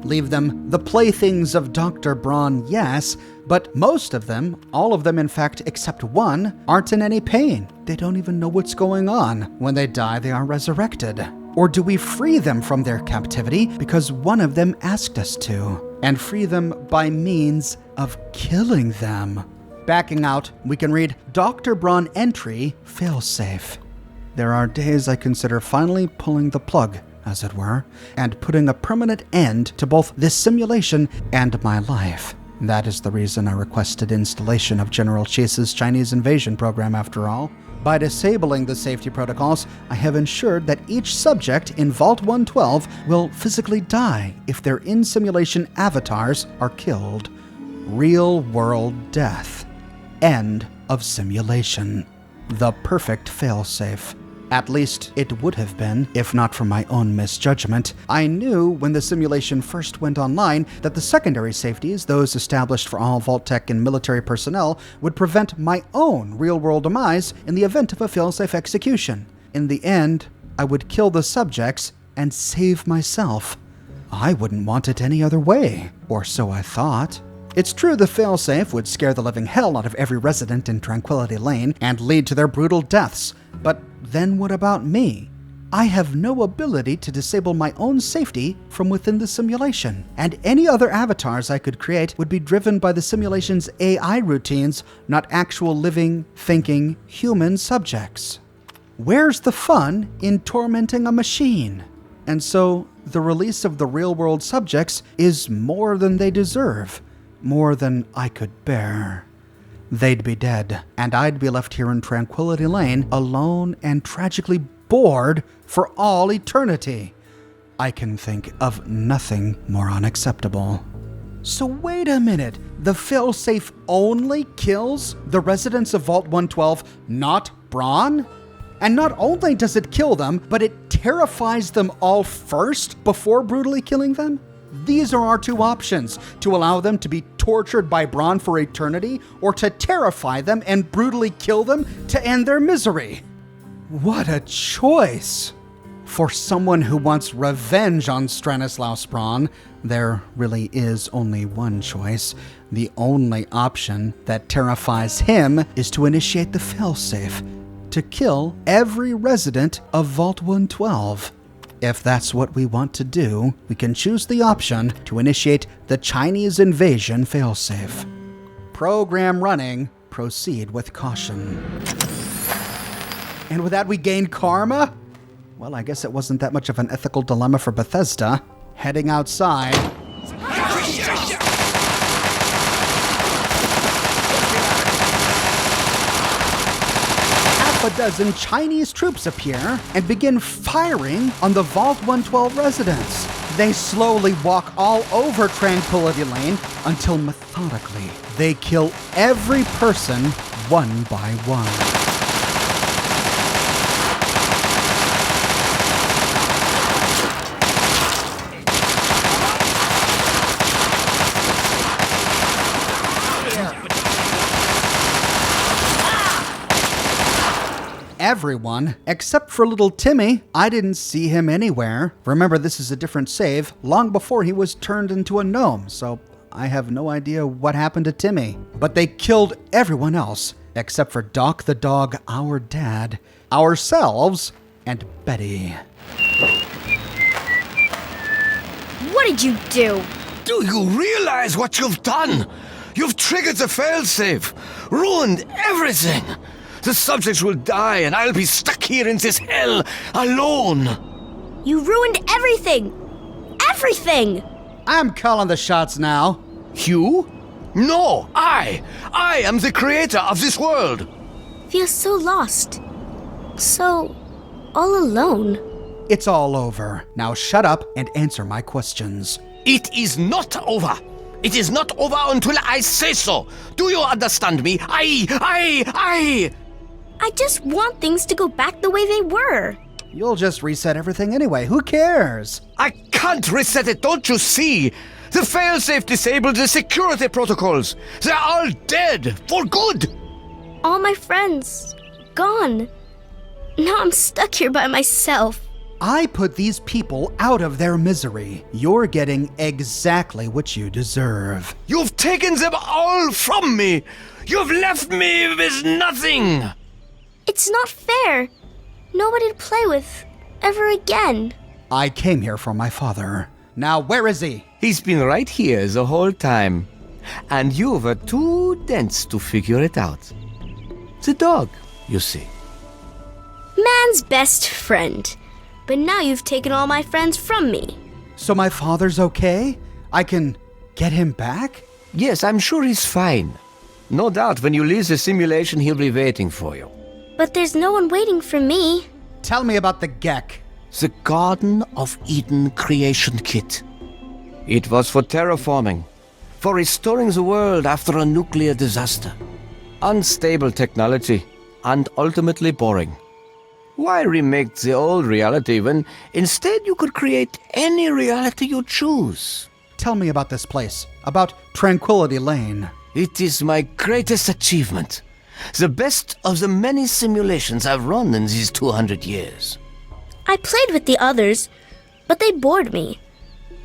Leave them the playthings of Dr. Braun, yes, but most of them, all of them in fact except one, aren't in any pain. They don't even know what's going on. When they die, they are resurrected. Or do we free them from their captivity because one of them asked us to, and free them by means of killing them? Backing out, we can read Dr. Braun entry, failsafe. There are days I consider finally pulling the plug, as it were, and putting a permanent end to both this simulation and my life. That is the reason I requested installation of General Chase's Chinese Invasion Program, after all. By disabling the safety protocols, I have ensured that each subject in Vault 112 will physically die if their in-simulation avatars are killed. Real-world death. End of simulation. The perfect failsafe. At least it would have been, if not for my own misjudgment. I knew when the simulation first went online that the secondary safeties, those established for all Vault Tech and military personnel, would prevent my own real-world demise in the event of a failsafe execution. In the end, I would kill the subjects and save myself. I wouldn't want it any other way, or so I thought. It's true the failsafe would scare the living hell out of every resident in Tranquility Lane and lead to their brutal deaths, but then what about me? I have no ability to disable my own safety from within the simulation, and any other avatars I could create would be driven by the simulation's AI routines, not actual living, thinking, human subjects. Where's the fun in tormenting a machine? And so, the release of the real-world subjects is more than they deserve, more than I could bear. They'd be dead, and I'd be left here in Tranquility Lane, alone and tragically bored for all eternity. I can think of nothing more unacceptable. So wait a minute, the failsafe only kills the residents of Vault 112, not Braun? And not only does it kill them, but it terrifies them all first before brutally killing them? These are our two options: to allow them to be tortured by Braun for eternity, or to terrify them and brutally kill them to end their misery. What a choice! For someone who wants revenge on Stanislaus Braun, there really is only one choice. The only option that terrifies him is to initiate the failsafe, to kill every resident of Vault 112. If that's what we want to do, we can choose the option to initiate the Chinese invasion failsafe. Program running. Proceed with caution. And with that we gain karma? Well, I guess it wasn't that much of an ethical dilemma for Bethesda. Heading outside. Half a dozen Chinese troops appear and begin firing on the Vault 112 residents. They slowly walk all over Tranquility Lane until methodically they kill every person one by one. Everyone, except for little Timmy. I didn't see him anywhere. Remember, this is a different save, long before he was turned into a gnome, so I have no idea what happened to Timmy. But they killed everyone else, except for Doc the dog, our dad, ourselves, and Betty. What did you do? Do you realize what you've done? You've triggered the failsafe, ruined everything. The subjects will die, and I'll be stuck here in this hell, alone. You ruined everything! Everything! I'm calling the shots now. You? No, I am the creator of this world. Feels so lost. So all alone. It's all over. Now shut up and answer my questions. It is not over. It is not over until I say so. Do you understand me? I just want things to go back the way they were. You'll just reset everything anyway. Who cares? I can't reset it, don't you see? The failsafe disabled the security protocols. They're all dead, for good. All my friends, gone. Now I'm stuck here by myself. I put these people out of their misery. You're getting exactly what you deserve. You've taken them all from me. You've left me with nothing. It's not fair. Nobody to play with ever again. I came here for my father. Now where is he? He's been right here the whole time. And you were too dense to figure it out. The dog, you see. Man's best friend. But now you've taken all my friends from me. So my father's okay? I can get him back? Yes, I'm sure he's fine. No doubt when you leave the simulation, he'll be waiting for you. But there's no one waiting for me. Tell me about the Gek. The Garden of Eden creation kit. It was for terraforming, for restoring the world after a nuclear disaster. Unstable technology, and ultimately boring. Why remake the old reality when instead you could create any reality you choose? Tell me about this place, about Tranquility Lane. It is my greatest achievement. The best of the many simulations I've run in these 200 years. I played with the others, but they bored me.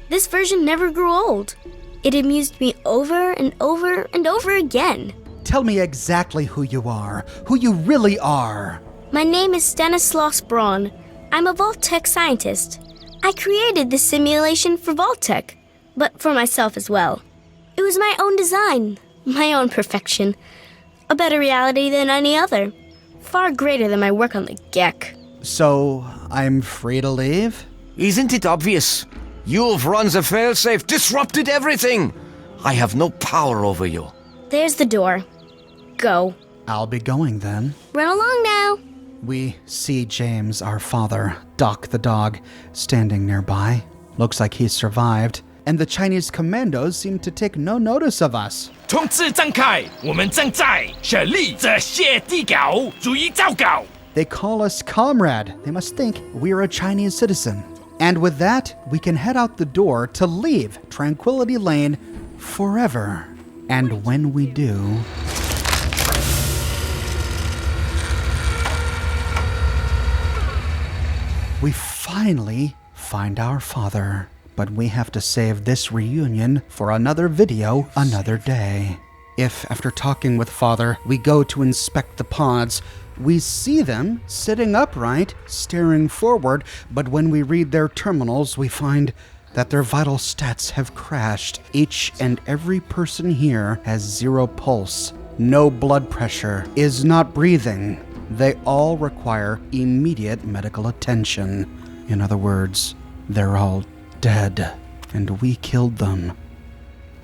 This version never grew old. It amused me over and over and over again. Tell me exactly who you are, who you really are. My name is Stanislaus Braun. I'm a Vault-Tec scientist. I created this simulation for Vault-Tec, but for myself as well. It was my own design, my own perfection. A better reality than any other. Far greater than my work on the Gek. So, I'm free to leave? Isn't it obvious? You've run the failsafe, disrupted everything. I have no power over you. There's the door. Go. I'll be going then. Run along now. We see James, our father, Doc the dog, standing nearby. Looks like he's survived. And the Chinese commandos seem to take no notice of us. 冲刺展开，我们正在设立这些地稿，注意糟糕。They call us comrade. They must think we're a Chinese citizen. And with that, we can head out the door to leave Tranquility Lane forever. And when we do... we finally find our father. But we have to save this reunion for another video another day. If, after talking with Father, we go to inspect the pods, we see them sitting upright, staring forward, but when we read their terminals, we find that their vital stats have crashed. Each and every person here has 0 pulse, no blood pressure, is not breathing. They all require immediate medical attention. In other words, they're all dead, and we killed them.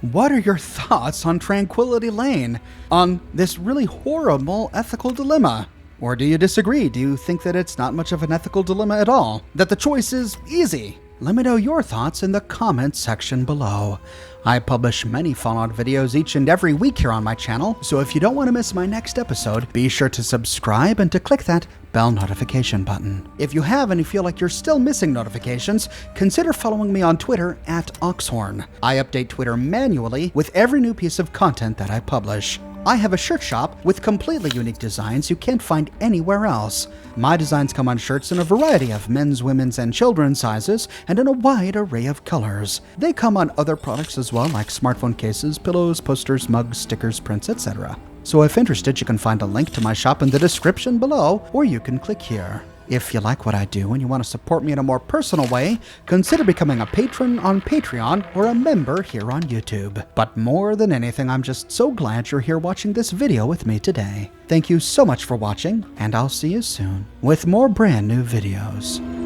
What are your thoughts on Tranquility Lane? On this really horrible ethical dilemma? Or do you disagree? Do you think that it's not much of an ethical dilemma at all? That the choice is easy? Let me know your thoughts in the comments section below. I publish many Fallout videos each and every week here on my channel, so if you don't want to miss my next episode, be sure to subscribe and to click that bell notification button. If you have and you feel like you're still missing notifications, consider following me on Twitter at Oxhorn. I update Twitter manually with every new piece of content that I publish. I have a shirt shop with completely unique designs you can't find anywhere else. My designs come on shirts in a variety of men's, women's, and children's sizes, and in a wide array of colors. They come on other products as well, like smartphone cases, pillows, posters, mugs, stickers, prints, etc. So if interested, you can find a link to my shop in the description below, or you can click here. If you like what I do and you want to support me in a more personal way, consider becoming a patron on Patreon or a member here on YouTube. But more than anything, I'm just so glad you're here watching this video with me today. Thank you so much for watching, and I'll see you soon with more brand new videos.